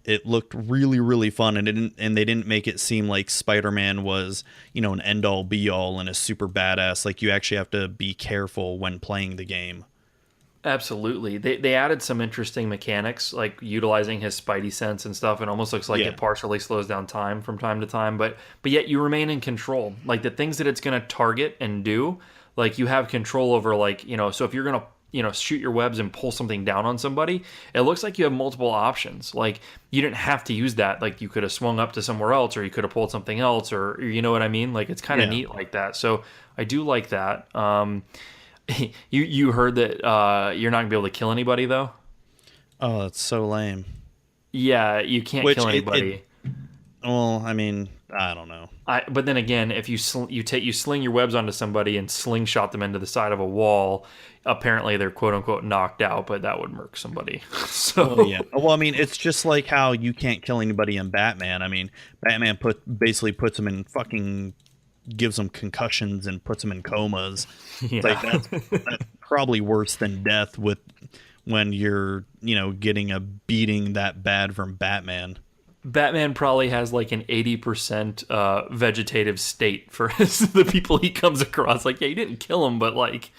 It looked really, really fun, and they didn't make it seem like Spider-Man was, an end-all be-all and a super badass. Like, you actually have to be careful when playing the game. Absolutely. They added some interesting mechanics, like utilizing his spidey sense and stuff. It almost looks like it partially slows down time from time to time, but yet you remain in control. Like, the things that it's going to target and do, like, you have control over, like, so if you're going to shoot your webs and pull something down on somebody, it looks like you have multiple options. Like, you didn't have to use that. Like, you could have swung up to somewhere else, or you could have pulled something else, or you know what I mean? Like, it's kind of neat like that. So I do like that. You heard that you're not gonna be able to kill anybody though? Oh, that's so lame. Yeah, you can't kill anybody. Well, I mean, I don't know. But then again, if you sling your webs onto somebody and slingshot them into the side of a wall, apparently they're quote unquote knocked out, but that would murk somebody. So yeah. Well, I mean, it's just like how you can't kill anybody in Batman. I mean, Batman basically puts them in fucking, gives them concussions and puts them in comas. Yeah. Like that's probably worse than death when you're getting a beating that bad from Batman. Batman probably has like an 80% vegetative state for the people he comes across. Like, yeah, you didn't kill him, but like...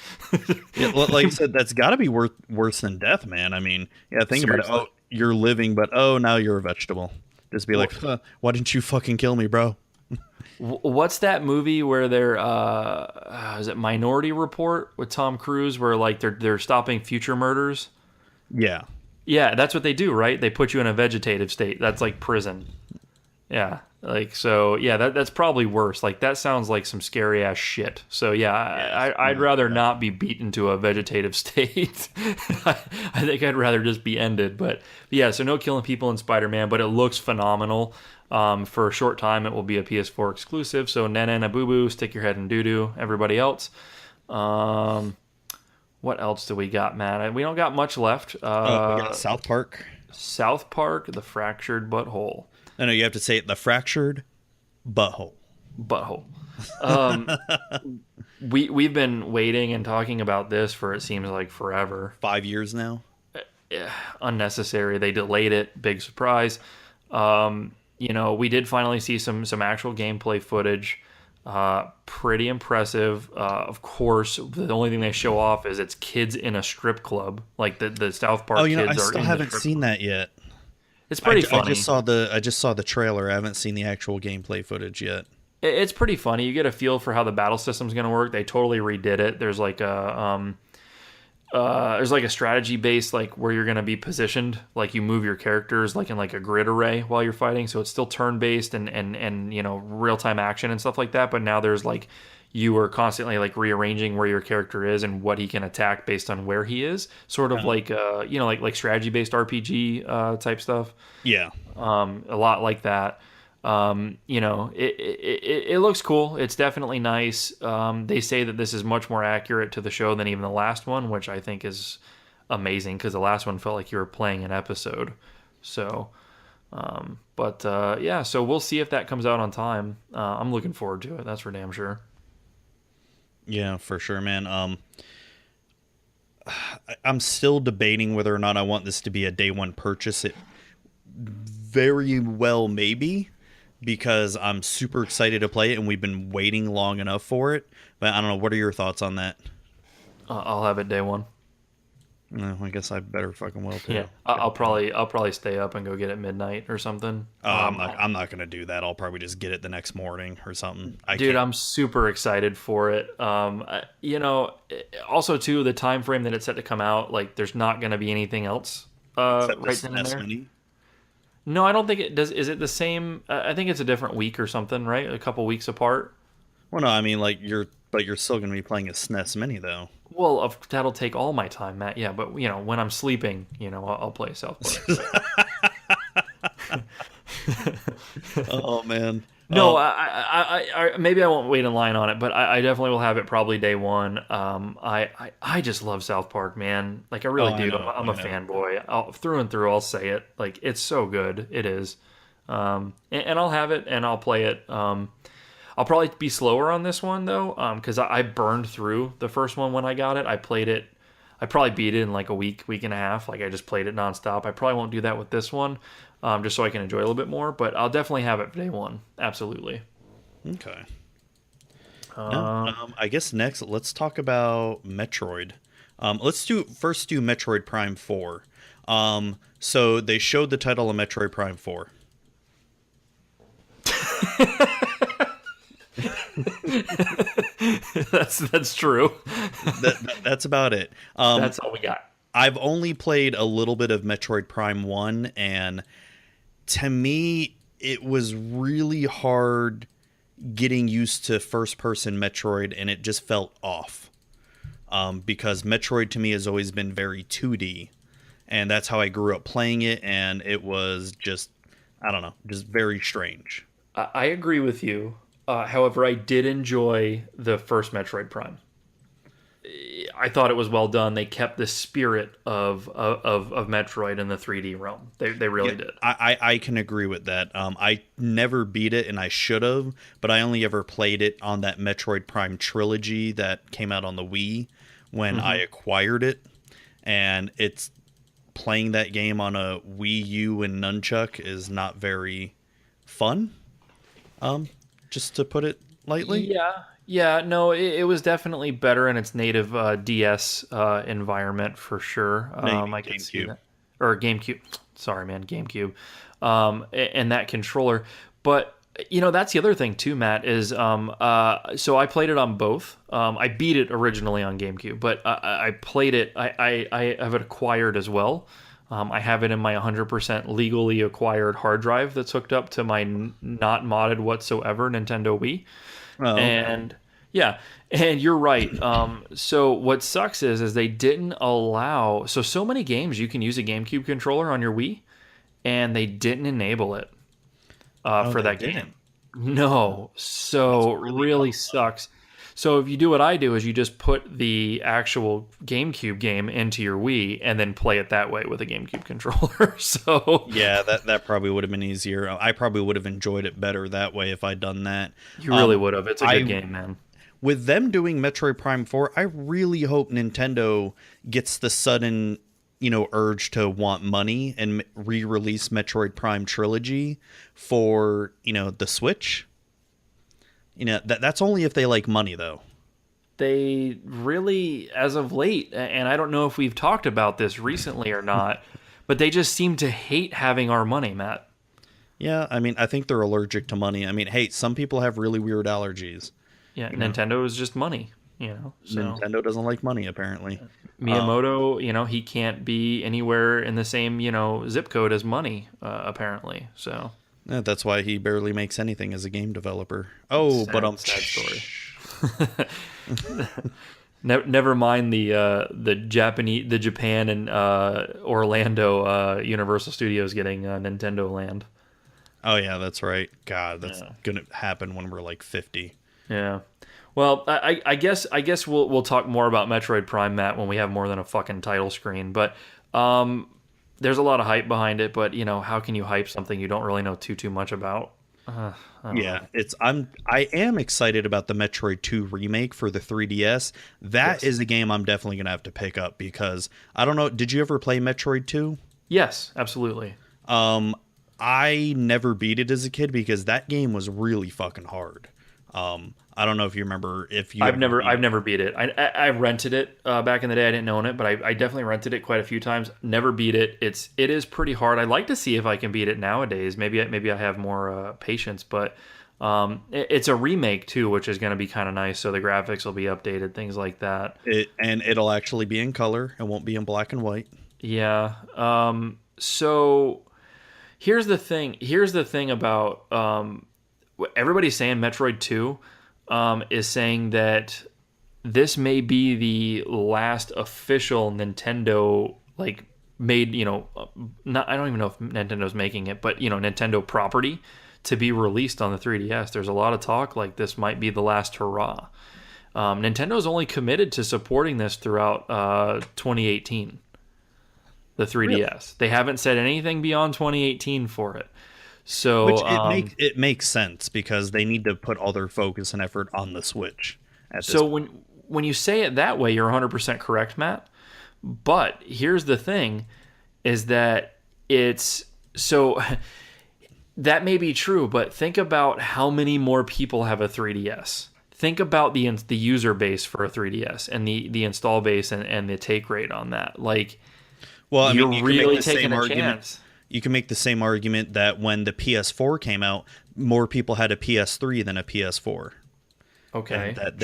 like I said, that's got to be worse than death, man. I mean, yeah, think Seriously. About it. Oh, you're living, but now you're a vegetable. Just be like, why didn't you fucking kill me, bro? What's that movie where they're... is it Minority Report with Tom Cruise, where like they're stopping future murders? Yeah. Yeah, that's what they do, right? They put you in a vegetative state. That's like prison. Yeah. Like, so, yeah, that's probably worse. Like, that sounds like some scary ass shit. So, yeah, I'd rather not be beaten to a vegetative state. I think I'd rather just be ended. But, yeah, so no killing people in Spider-Man, but it looks phenomenal. For a short time, it will be a PS4 exclusive. So, Nana and Boo, stick your head in doo-doo, everybody else. What else do we got, Matt? We don't got much left. We got South Park. South Park, The Fractured Butthole. No, you have to say it, The Fractured Butthole. Butthole. We've been waiting and talking about this for, it seems like, forever. 5 years now. Unnecessary. They delayed it. Big surprise. We did finally see some actual gameplay footage. Pretty impressive. Of course, the only thing they show off is it's kids in a strip club. Like the South Park kids I are still haven't seen that yet. It's pretty funny. I just saw the trailer. I haven't seen the actual gameplay footage yet. It's pretty funny. You get a feel for how the battle system's going to work. They totally redid it. There's like a strategy base, like where you're going to be positioned, like you move your characters like in like a grid array while you're fighting. So it's still turn based and real time action and stuff like that. But now there's like you are constantly like rearranging where your character is and what he can attack based on where he is. Sort of like like strategy based RPG type stuff. Yeah, a lot like that. It looks cool. It's definitely nice. They say that this is much more accurate to the show than even the last one, which I think is amazing because the last one felt like you were playing an episode. So, so we'll see if that comes out on time. I'm looking forward to it. That's for damn sure. Yeah, for sure, man. I'm still debating whether or not I want this to be a day one purchase. It very well may be, because I'm super excited to play it and we've been waiting long enough for it. But I don't know. What are your thoughts on that? I'll have it day one. No, I guess I better fucking well too. Yeah, I'll probably stay up and go get it midnight or something. I'm not gonna do that. I'll probably just get it the next morning or something. I'm super excited for it. Also too, the time frame that it's set to come out, like there's not gonna be anything else right then and there. Mini? No, I don't think it does. Is it the same? I think it's a different week or something, right? A couple weeks apart. Well, no, I mean you're still gonna be playing a SNES Mini though. Well, that'll take all my time, Matt. Yeah, but when I'm sleeping, I'll play South Park. Oh man. No, I maybe I won't wait in line on it, but I definitely will have it probably day one. I just love South Park, man. Like I really do. I'm a fanboy. Through and through. I'll say it. Like it's so good. It is. And I'll have it and I'll play it. I'll probably be slower on this one though, because I burned through the first one when I got it. I played it. I probably beat it in like a week and a half. Like I just played it nonstop. I probably won't do that with this one, just so I can enjoy it a little bit more. But I'll definitely have it for day one. Absolutely. Okay. I guess next let's talk about Metroid. Let's do Metroid Prime 4. So they showed the title of Metroid Prime 4. That's true. That's about it. That's all we got. I've only played a little bit of Metroid Prime 1, and to me, it was really hard getting used to first-person Metroid, and it just felt off. Because Metroid to me has always been very 2D, and that's how I grew up playing it, and it was just, I don't know, just very strange. I agree with you. However, I did enjoy the first Metroid Prime. I thought it was well done. They kept the spirit of Metroid in the 3D realm. They really did. I can agree with that. I never beat it, and I should have, but I only ever played it on that Metroid Prime trilogy that came out on the Wii when I acquired it. And it's playing that game on a Wii U and nunchuck is not very fun. Just to put it lightly. Yeah, no, it was definitely better in its native DS environment for sure. I can see that. Or GameCube. Sorry, man, GameCube. And that controller. But, that's the other thing too, Matt, is so I played it on both. I beat it originally on GameCube, but I played it. I have it acquired as well. I have it in my 100% legally acquired hard drive that's hooked up to my not modded whatsoever Nintendo Wii. Oh, And yeah, and you're right. So what sucks is they didn't allow so many games you can use a GameCube controller on your Wii, and they didn't enable it for that game. No, so really sucks. So if you do what I do is you just put the actual GameCube game into your Wii and then play it that way with a GameCube controller. So yeah, that probably would have been easier. I probably would have enjoyed it better that way if I'd done that. You really would have. It's a good game, man. With them doing Metroid Prime 4, I really hope Nintendo gets the sudden, urge to want money and re-release Metroid Prime Trilogy for, the Switch. That's only if they like money, though. They really, as of late, and I don't know if we've talked about this recently or not, but they just seem to hate having our money, Matt. Yeah, I mean, I think they're allergic to money. I mean, hey, some people have really weird allergies. Yeah, Nintendo is just money, So. Nintendo doesn't like money, apparently. Miyamoto, he can't be anywhere in the same, zip code as money, apparently. So yeah, that's why he barely makes anything as a game developer. Oh, sad story. Never mind the Japan and Orlando Universal Studios getting Nintendo Land. Oh yeah, that's right. God, that's gonna happen when we're like 50. Yeah. Well, I guess we'll talk more about Metroid Prime, Matt, when we have more than a fucking title screen. But there's a lot of hype behind it. But how can you hype something you don't really know too much about? I am excited about the Metroid 2 remake for the 3DS. That is a game I'm definitely gonna have to pick up because I don't know. Did you ever play Metroid 2? Yes, absolutely. I never beat it as a kid because that game was really fucking hard. I don't know if you remember I've never beat it. I rented it back in the day. I didn't own it, but I definitely rented it quite a few times. Never beat it. It is pretty hard. I'd like to see if I can beat it nowadays. Maybe I have more patience, but it's a remake too, which is going to be kind of nice. So the graphics will be updated, things like that. It'll actually be in color. It won't be in black and white. Yeah. So here's the thing about everybody's saying Metroid 2 is saying that this may be the last official Nintendo made, I don't even know if Nintendo's making it, but Nintendo property to be released on the 3DS. There's a lot of talk like this might be the last hurrah. Nintendo's only committed to supporting this throughout 2018. The 3DS. Really? They haven't said anything beyond 2018 for it. So it makes sense because they need to put all their focus and effort on the Switch. So when you say it that way, you're 100% correct, Matt. But here's the thing, is that it's so that may be true, but think about how many more people have a 3DS. Think about the user base for a 3DS and the install base and the take rate on that. Well, I mean, you're really taking a chance. You can make the same argument that when the PS4 came out, more people had a PS3 than a PS4. Okay. And that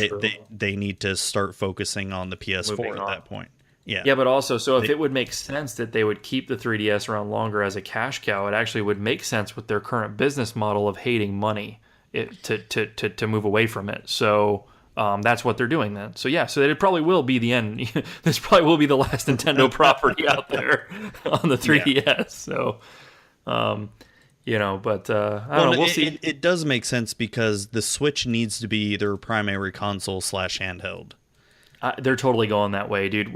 they need to start focusing on the PS4 at that point. Yeah. Yeah, but also, if it would make sense that they would keep the 3DS around longer as a cash cow, it actually would make sense with their current business model of hating money to move away from it. So that's what they're doing then. So yeah, so it probably will be the end. This probably will be the last Nintendo property out there on the 3DS. Yeah. So, but I don't know. We'll see. It does make sense because the Switch needs to be their primary console / handheld. They're totally going that way, dude.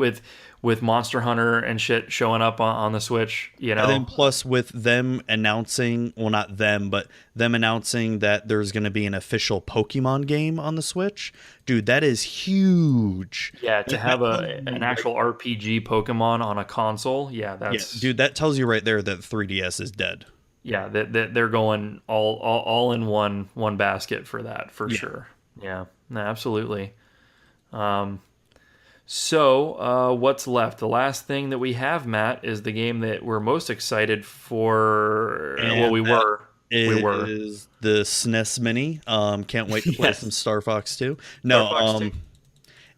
With Monster Hunter and shit showing up on the Switch, And then plus with them announcing, well, not them, but them announcing that there's going to be an official Pokemon game on the Switch. Dude, that is huge. Yeah, to have an actual RPG Pokemon on a console, that's... Yeah, dude, that tells you right there that 3DS is dead. Yeah, that they're going all in one basket for that, for sure. Yeah, no, absolutely. So, what's left? The last thing that we have, Matt, is the game that we're most excited for. We were. Is the SNES Mini. Can't wait to play some Star Fox 2. No, 2.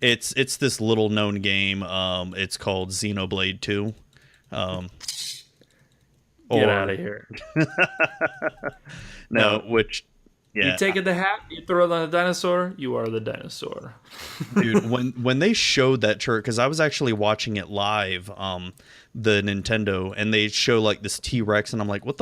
It's this little known game. It's called Xenoblade 2. Get out of here. No, which, yeah. You take the hat, you throw it on the dinosaur, you are the dinosaur. Dude, when they showed that trailer, because I was actually watching it live, the Nintendo, and they show like this T-Rex, and I'm like, what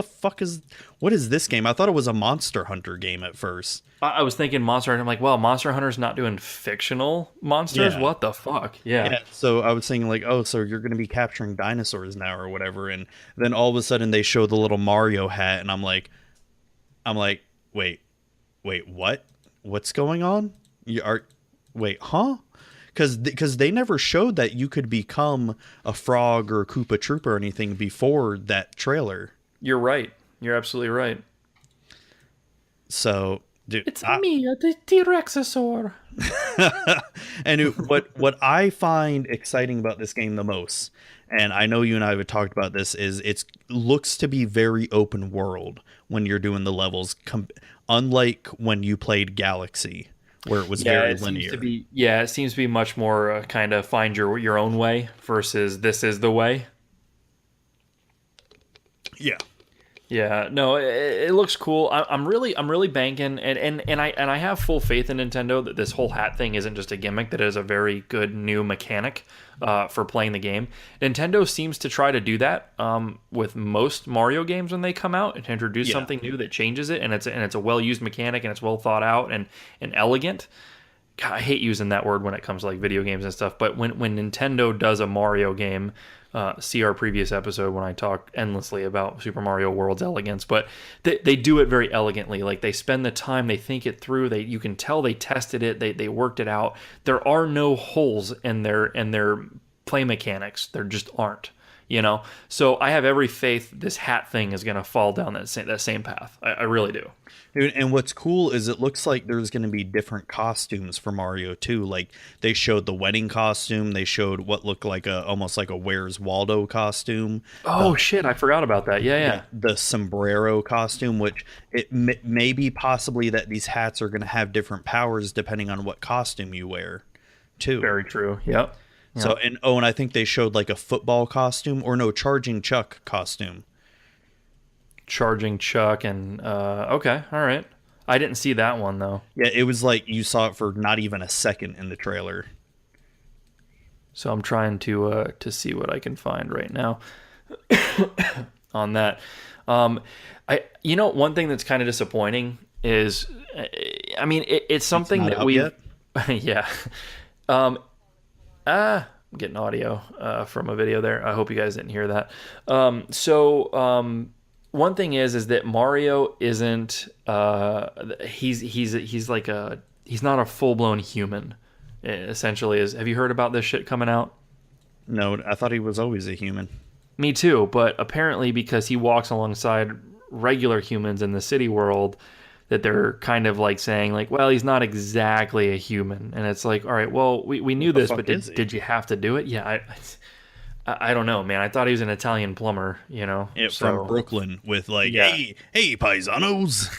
is this game? I thought it was a Monster Hunter game at first. I was thinking Monster Hunter. I'm like, well, Monster Hunter's not doing fictional monsters? Yeah. What the fuck? Yeah. So I was thinking like, oh, so you're going to be capturing dinosaurs now or whatever. And then all of a sudden they show the little Mario hat, and I'm like, wait, what? What's going on? Wait, huh? Because they never showed that you could become a frog or a Koopa Troopa or anything before that trailer. You're right. You're absolutely right. So, dude, it's me, the T-Rexosaur. And what I find exciting about this game the most, and I know you and I have talked about this, is it looks to be very open world when you're doing the levels, unlike when you played Galaxy, where it was very linear. It seems to be much more kind of find your own way versus this is the way. Yeah. Yeah, no, it looks cool. I'm really banking, and I have full faith in Nintendo that this whole hat thing isn't just a gimmick. That it is a very good new mechanic for playing the game. Nintendo seems to try to do that with most Mario games when they come out and introduce something new that changes it, and it's a well used mechanic, and it's well thought out and elegant. God, I hate using that word when it comes to like video games and stuff, but when Nintendo does a Mario game. See our previous episode when I talked endlessly about Super Mario World's elegance, but they do it very elegantly. Like they spend the time, they think it through. You can tell they tested it, they worked it out. There are no holes in their play mechanics. There just aren't. So I have every faith this hat thing is going to fall down that same path. I really do. Dude, and what's cool is it looks like there's going to be different costumes for Mario too. Like they showed the wedding costume, they showed what looked like almost like a Where's Waldo costume. Oh shit, I forgot about that. Yeah. The sombrero costume, which it may be possibly that these hats are going to have different powers depending on what costume you wear, too. Very true. Yep. So and I think they showed like a football costume Charging Chuck costume. Charging Chuck and okay, all right. I didn't see that one though. Yeah, it was like you saw it for not even a second in the trailer. So I'm trying to see what I can find right now on that. One thing that's kind of disappointing is, I mean, it's something that we, yeah. I'm getting audio from a video there. I hope you guys didn't hear that. One thing is that Mario isn't he's not a full-blown human, essentially. Have you heard about this shit coming out? No, I thought he was always a human. Me too, but apparently because he walks alongside regular humans in the city world, that they're kind of like saying like, well, he's not exactly a human. And it's like, all right, well, we knew this, but did you have to do it? Yeah, I don't know, man. I thought he was an Italian plumber, from Brooklyn with like, hey, paisanos.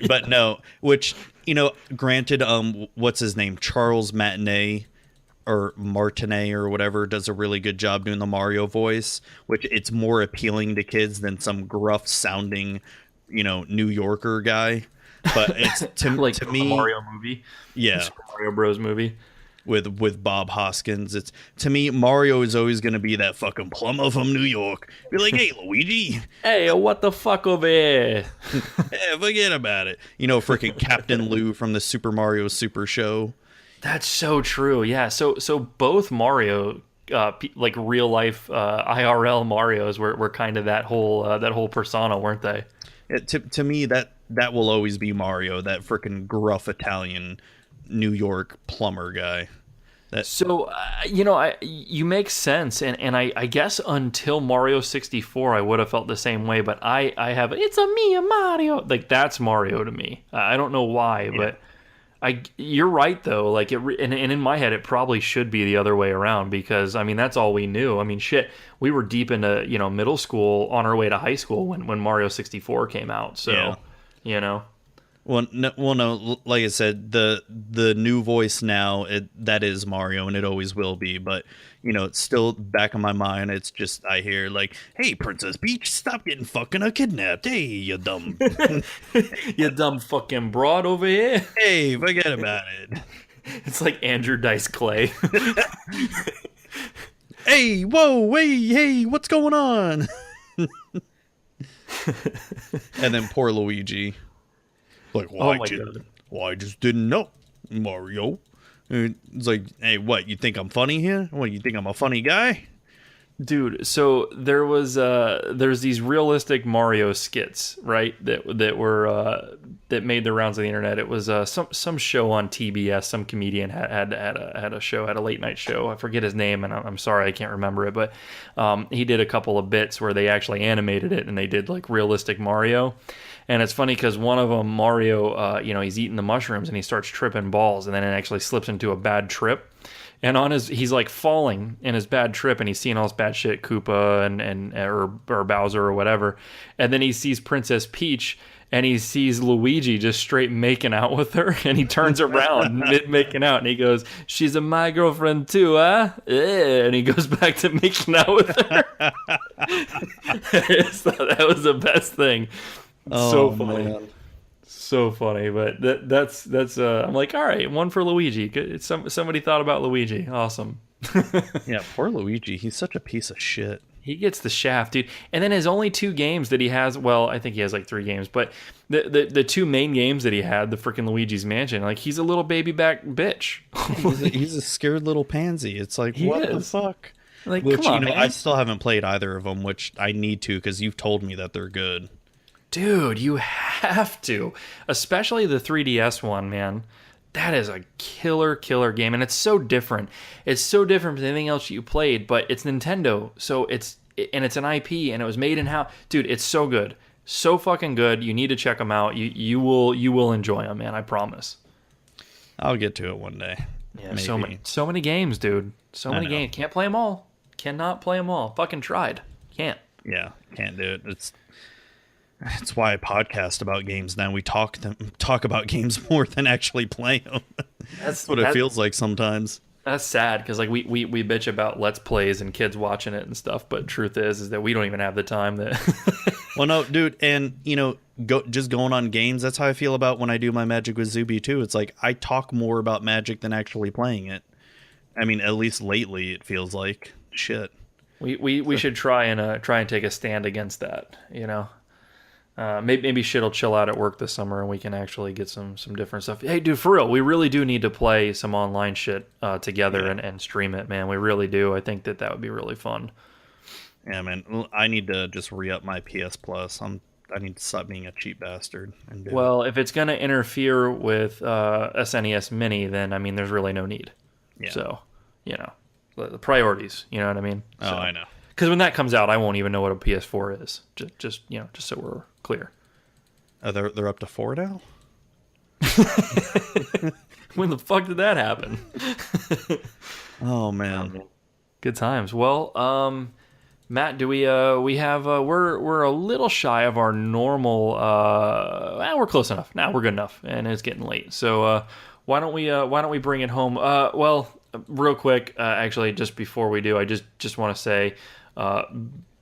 But no, which, granted, what's his name? Charles Martinet or whatever does a really good job doing the Mario voice, which it's more appealing to kids than some gruff sounding, New Yorker guy. But it's like to me, a Mario movie. Yeah. Super Mario Bros. Movie. With Bob Hoskins. It's to me, Mario is always going to be that fucking plumber from New York. Be like, hey, Luigi. Hey, what the fuck over here? Yeah, forget about it. Freaking Captain Lou from the Super Mario Super Show. That's so true. Yeah. So both Mario, like real life IRL Marios, were kind of that whole persona, weren't they? To me, that will always be Mario, that freaking gruff Italian New York plumber guy. You make sense, and I guess until Mario 64 I would have felt the same way, but I have it's a me a Mario, like that's Mario to me. I don't know why, but you're right though, like and in my head it probably should be the other way around, because I mean that's all we knew. I mean shit, we were deep into middle school on our way to high school when Mario 64 came out, so No. Like I said, the new voice now that is Mario, and it always will be. But it's still back in my mind. It's just I hear like, "Hey, Princess Peach, stop getting fucking kidnapped. Hey, you dumb, you dumb fucking broad over here." Hey, forget about it. It's like Andrew Dice Clay. Hey, whoa, hey, what's going on? And then poor Luigi. Like, well, I just didn't know, Mario. It's like, hey, what, you think I'm funny here? What, you think I'm a funny guy? Dude, so there's these realistic Mario skits, right? That made the rounds on the internet. It was some show on TBS. Some comedian had a late night show. I forget his name, and I'm sorry I can't remember it. But he did a couple of bits where they actually animated it, and they did like realistic Mario. And it's funny because one of them, Mario, he's eating the mushrooms and he starts tripping balls, and then it actually slips into a bad trip. And he's like falling in his bad trip, and he's seeing all this bad shit, Koopa or Bowser or whatever. And then he sees Princess Peach, and he sees Luigi just straight making out with her, and he turns around mid making out, and he goes, "She's my girlfriend too, huh?" And he goes back to making out with her. So that was the best thing. So funny. Man. So funny, but that's I'm like, all right, one for Luigi. Somebody thought about Luigi. Awesome. Yeah, poor Luigi. He's such a piece of shit. He gets the shaft, dude. And then his only 2 games that he has, well, I think he has like 3 games, but the 2 main games that he had, the freaking Luigi's Mansion, like he's a little baby back bitch. he's a scared little pansy. It's like, what the fuck? Like, come on, man. I still haven't played either of them, which I need to because you've told me that they're good. Dude, you have to. Especially the 3DS one, man. That is a killer game. And it's so different. It's so different from anything else you played, but it's Nintendo. So it's an IP, and it was made in house. Dude, it's so good. So fucking good. You need to check them out. You will enjoy them, man. I promise. I'll get to it one day. Yeah, maybe. So many games, dude. So many games. Can't play them all. Cannot play them all. Fucking tried. Can't. Yeah, can't do it. It's why I podcast about games now. We talk about games more than actually play them. That's what it feels like sometimes. That's sad because like we bitch about Let's Plays and kids watching it and stuff, but truth is that we don't even have the time that. Well, no, dude, and just going on games. That's how I feel about when I do my Magic with Zuby too. It's like I talk more about Magic than actually playing it. I mean, at least lately, it feels like shit. We should try and take a stand against that. Maybe shit'll chill out at work this summer and we can actually get some different stuff. Hey, dude, for real, we really do need to play some online shit together and stream it, man. We really do. I think that would be really fun. Yeah, man. I need to just re-up my PS Plus. I need to stop being a cheap bastard. If it's going to interfere with SNES Mini, then, I mean, there's really no need. Yeah. So, the priorities, you know what I mean? Oh, I know. Because when that comes out, I won't even know what a PS4 is. Just so we're clear. They're up to 4 now? When the fuck did that happen? Oh man, good times. Well, Matt, do we have we're a little shy of our normal. We're close enough. Now we're good enough, and it's getting late. So why don't we bring it home? Real quick, actually, just before we do, I just want to say.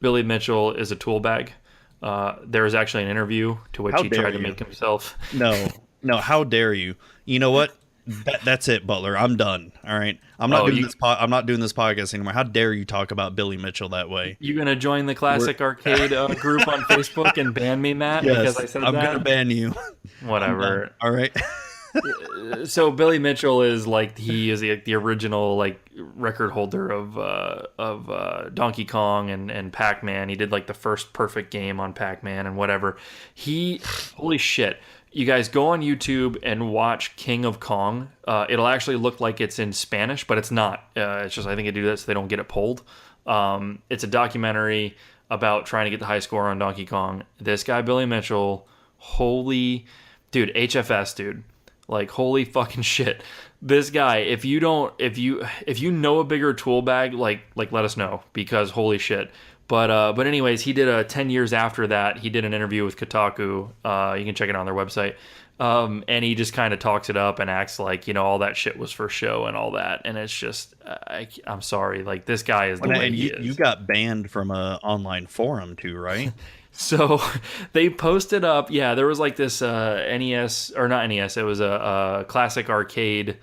Billy Mitchell is a tool bag. There is actually an interview to which he tried to make himself. No, how dare you? You know what? That's it, Butler. I'm done. All right, I'm not doing this. I'm not doing this podcast anymore. How dare you talk about Billy Mitchell that way? You gonna join the Classic Arcade group on Facebook and ban me, Matt? Yes, because I said I'm gonna ban you. Whatever. All right. So Billy Mitchell is like he is the original like record holder of Donkey Kong and Pac-Man. He did like the first perfect game on Pac-Man and whatever. Holy shit. You guys go on YouTube and watch King of Kong. It'll actually look like it's in Spanish, but it's not. It's just I think they do that so they don't get it pulled. It's a documentary about trying to get the high score on Donkey Kong. This guy Billy Mitchell, holy dude, HFS dude. Like holy fucking shit. This guy, if you know a bigger tool bag, like let us know because holy shit. But anyways, he did 10 years after that. He did an interview with Kotaku. You can check it on their website. And he just kind of talks it up and acts like, all that shit was for show and all that. And it's just, I'm sorry. Like, this guy is the way he is. You got banned from a online forum too, right? So they posted up, there was like this NES, or not NES, it was a classic arcade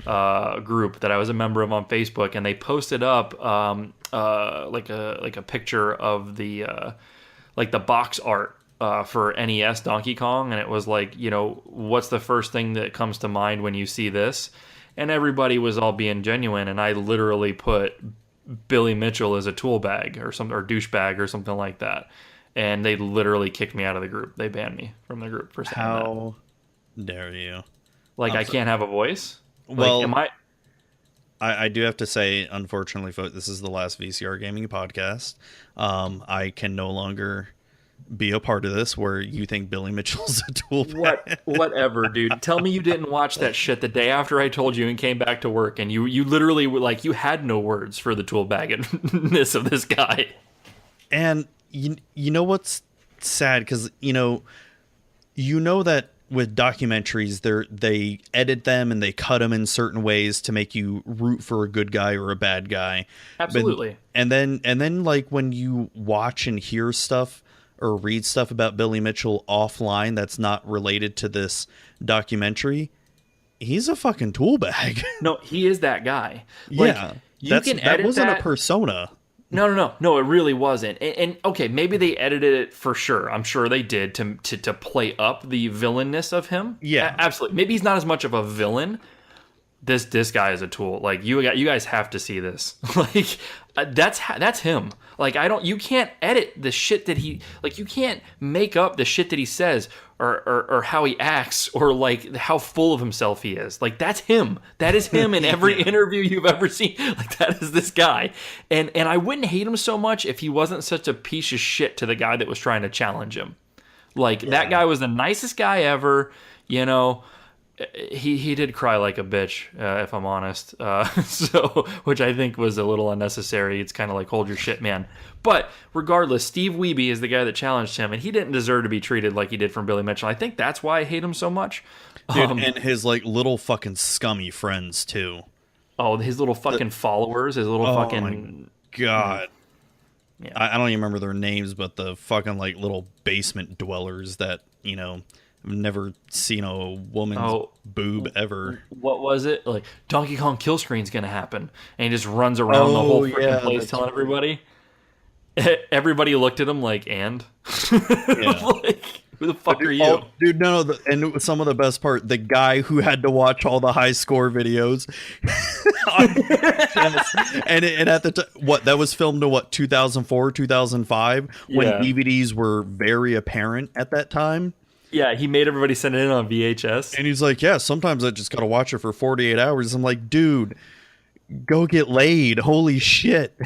group that I was a member of on Facebook, and they posted up like a picture of the like the box art for NES Donkey Kong, and it was like, what's the first thing that comes to mind when you see this? And everybody was all being genuine, and I literally put Billy Mitchell as a tool bag or douchebag or something like that. And they literally kicked me out of the group. They banned me from the group for saying that. How dare you? Like, I can't have a voice? Well, like, I do have to say, unfortunately, folks, this is the last VCR Gaming Podcast. I can no longer be a part of this where you think Billy Mitchell's a tool bag. Whatever, dude. Tell me you didn't watch that shit the day after I told you and came back to work, and you literally were like, you had no words for the tool baggedness of this guy. And you know what's sad? Because you know that with documentaries, they edit them and they cut them in certain ways to make you root for a good guy or a bad guy. Absolutely. And then like when you watch and hear stuff or read stuff about Billy Mitchell offline that's not related to this documentary, he's a fucking tool bag. No, he is that guy. Like, yeah, that wasn't a persona. No, it really wasn't. And okay, maybe they edited it for sure. I'm sure they did to play up the villainness of him. Yeah, absolutely. Maybe he's not as much of a villain. This guy is a tool. Like, you guys have to see this. Like, that's him. Like, you can't edit the shit that he, like, you can't make up the shit that he says or how he acts or like how full of himself he is. Like, that's him. That is him in every interview you've ever seen. Like, that is this guy. And I wouldn't hate him so much if he wasn't such a piece of shit to the guy that was trying to challenge him. Like, that guy was the nicest guy ever, He did cry like a bitch, if I'm honest. So, which I think was a little unnecessary. It's kind of like, hold your shit, man. But regardless, Steve Wiebe is the guy that challenged him, and he didn't deserve to be treated like he did from Billy Mitchell. I think that's why I hate him so much. Dude, and his like little fucking scummy friends too. Oh, his little fucking followers, his little fucking... My God. Yeah. I don't even remember their names, but the fucking like little basement dwellers that, I've never seen a woman's boob ever. What was it? Like, Donkey Kong kill screen's gonna happen. And he just runs around the whole freaking place telling everybody. Everybody looked at him like, and? Like, who the fuck are you? Dude, no, and some of the best part, the guy who had to watch all the high score videos. and at the time, that was filmed in 2004, 2005, when DVDs were very apparent at that time. Yeah, he made everybody send it in on VHS. And he's like, yeah, sometimes I just gotta watch it for 48 hours. I'm like, dude, go get laid. Holy shit.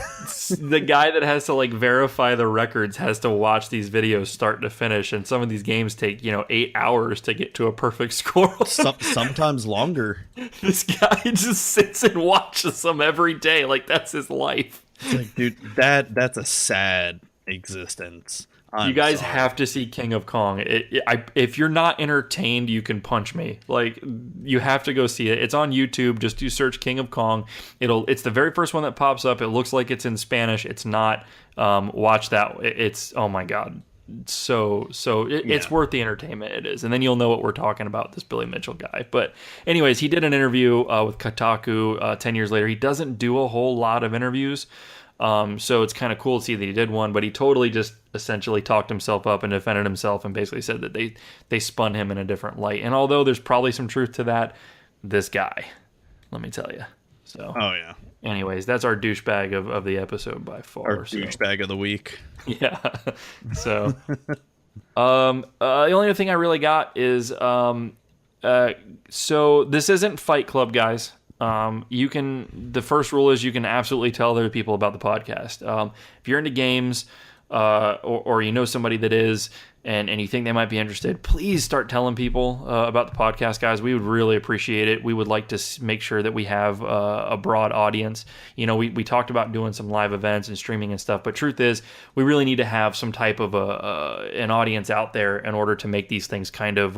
The guy that has to like verify the records has to watch these videos start to finish, and some of these games take 8 hours to get to a perfect score. Sometimes longer. This guy just sits and watches them every day like that's his life. It's like, dude, that's a sad existence. You guys have to see King of Kong. If you're not entertained, you can punch me. Like, you have to go see it. It's on YouTube. Just do search King of Kong. It's the very first one that pops up. It looks like it's in Spanish. It's not. Watch that. It's, oh my God. It's worth the entertainment. It is. And then you'll know what we're talking about, this Billy Mitchell guy. But anyways, he did an interview with Kotaku 10 years later. He doesn't do a whole lot of interviews. So it's kind of cool to see that he did one, but he totally just essentially talked himself up and defended himself and basically said that they spun him in a different light. And although there's probably some truth to that, this guy, let me tell you. So, oh yeah. Anyways, that's our douchebag of the episode by far. Our douchebag of the week. Yeah. So, the only other thing I really got is, so this isn't Fight Club, guys. The first rule is you can absolutely tell other people about the podcast. If you're into games, or you know somebody that is, and you think they might be interested, please start telling people about the podcast, guys. We would really appreciate it. We would like to make sure that we have a broad audience. You know, we talked about doing some live events and streaming and stuff, but truth is, we really need to have some type of an audience out there in order to make these things kind of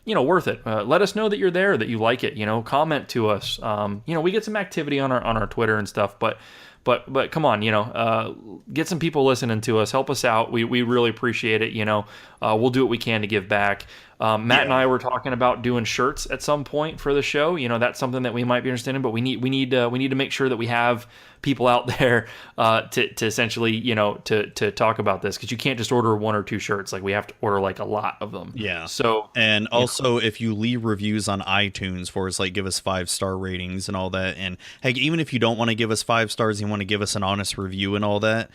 worth it. Let us know that you're there, that you like it. You know, comment to us. We get some activity on our Twitter and stuff, but come on, get some people listening to us. Help us out. We really appreciate it. We'll do what we can to give back. Matt and I were talking about doing shirts at some point for the show. That's something that we might be interested in, but we need to make sure that we have people out there to essentially, to talk about this, because you can't just order 1 or 2 shirts. Like, we have to order like a lot of them. Yeah. So, and also, if you leave reviews on iTunes for us, like, give us 5-star ratings and all that, and heck, even if you don't want to give us 5 stars, you want to give us an honest review and all that,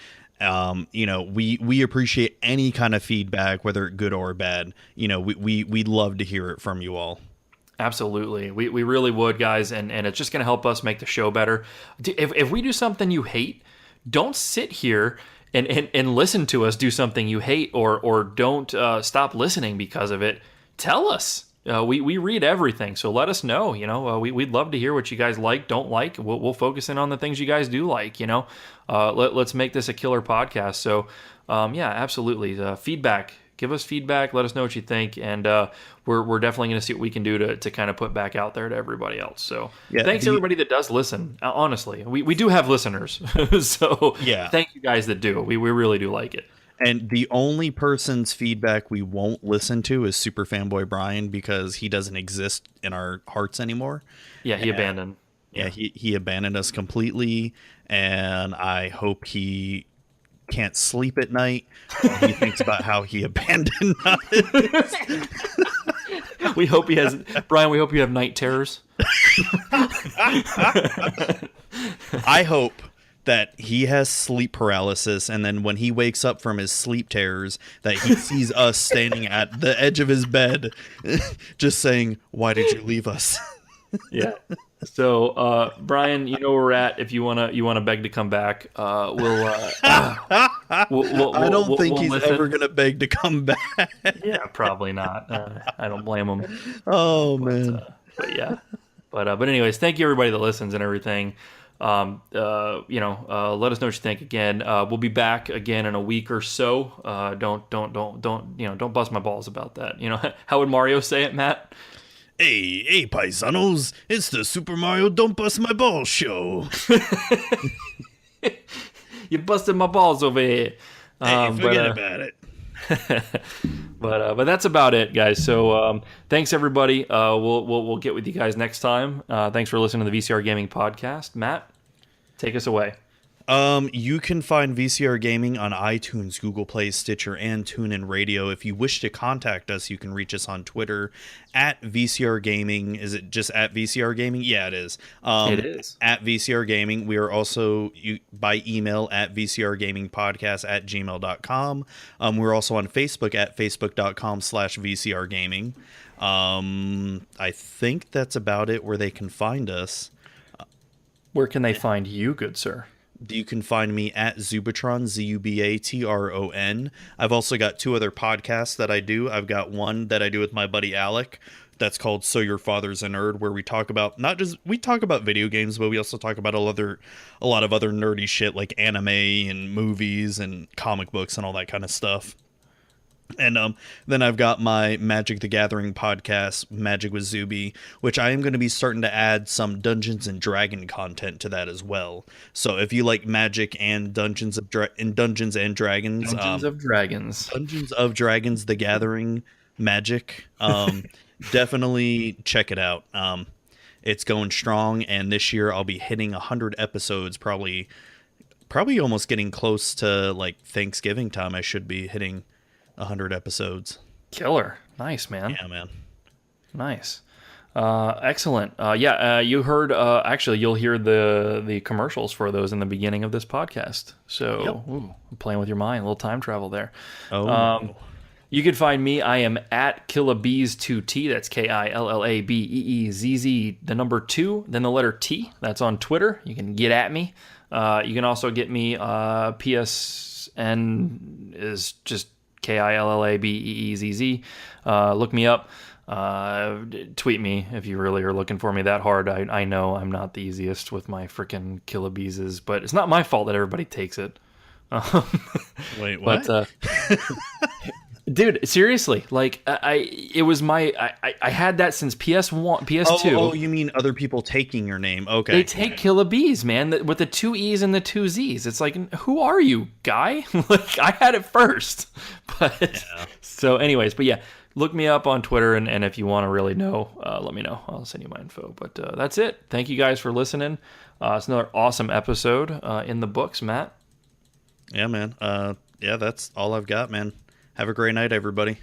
we appreciate any kind of feedback, whether good or bad. We'd love to hear it from you all. Absolutely. We really would, guys, and it's just going to help us make the show better. If we do something you hate, don't sit here and listen to us do something you hate, or don't stop listening because of it. Tell us. We read everything, so let us know. We'd love to hear what you guys like, don't like. We'll focus in on the things you guys do like. Let's make this a killer podcast. So, absolutely. Feedback. Give us feedback. Let us know what you think, and we're definitely going to see what we can do to kind of put back out there to everybody else. So, thanks everybody that does listen. Honestly, we do have listeners, so thank you guys that do. We really do like it. And the only person's feedback we won't listen to is Super Fanboy Brian, because he doesn't exist in our hearts anymore. Yeah, he abandoned. Yeah, he abandoned us completely, and I hope he can't sleep at night while he thinks about how he abandoned us. We hope he has, Brian, we hope you have night terrors. I hope that he has sleep paralysis, and then when he wakes up from his sleep terrors, that he sees us standing at the edge of his bed just saying, "Why did you leave us?" Yeah. So, Brian, you know where we're at. If you wanna beg to come back, we'll I don't think he's listen. ever gonna beg to come back. Yeah, probably not. I don't blame him. Man. But anyways, thank you everybody that listens and everything. Let us know what you think. Again, we'll be back again in a week or so. Don't bust my balls about that. How would Mario say it, Matt? Hey, paisanos, it's the Super Mario Don't Bust My Balls show. You busted my balls over here. Forget about it. But that's about it, guys. So thanks everybody. We'll get with you guys next time. Thanks for listening to the VCR Gaming Podcast. Matt, take us away. You can find VCR Gaming on iTunes, Google Play, Stitcher, and TuneIn Radio. If you wish to contact us, you can reach us on Twitter at VCR Gaming. Is it just at VCR Gaming? Yeah, it is. It is. At VCR Gaming. We are also by email at vcrgamingpodcast@gmail.com. We're also on Facebook at facebook.com/VCR Gaming. I think that's about it where they can find us. Where can they find you, good sir? You can find me at Zubatron, Zubatron. I've also got 2 other podcasts that I do. I've got one that I do with my buddy Alec that's called So Your Father's a Nerd, where we talk about we talk about video games, but we also talk about a lot of other nerdy shit like anime and movies and comic books and all that kind of stuff. And then I've got my Magic the Gathering podcast, Magic with Zuby, which I am going to be starting to add some Dungeons and Dragon content to that as well. So if you like Magic and Dungeons and Dragons, Dungeons of Dragons, the Gathering, Magic, definitely check it out. It's going strong, and this year I'll be hitting 100 episodes, probably almost getting close to like Thanksgiving time. I should be hitting 100 episodes. Killer. Nice, man. Yeah, man. Nice. Excellent. You heard, actually, you'll hear the commercials for those in the beginning of this podcast. So, I'm playing with your mind, a little time travel there. You can find me. I am at Killabeez2T. That's KILLABEEZZ, the number 2, then the letter T. That's on Twitter. You can get at me. You can also get me, PSN is just KILLABEEZZ. Look me up. Tweet me if you really are looking for me that hard. I know I'm not the easiest with my freaking kilobeezes, but it's not my fault that everybody takes it. Wait, what? But, dude, seriously, like I had that since PS1, PS2. Oh, you mean other people taking your name? Okay, they take kilobees, man, with the 2 E's and the 2 Z's. It's like, who are you, guy? Like, I had it first, but yeah. So, anyways, but yeah. Look me up on Twitter, and if you want to really know, let me know. I'll send you my info. But that's it. Thank you guys for listening. It's another awesome episode in the books, Matt. Yeah, man. Yeah, that's all I've got, man. Have a great night, everybody.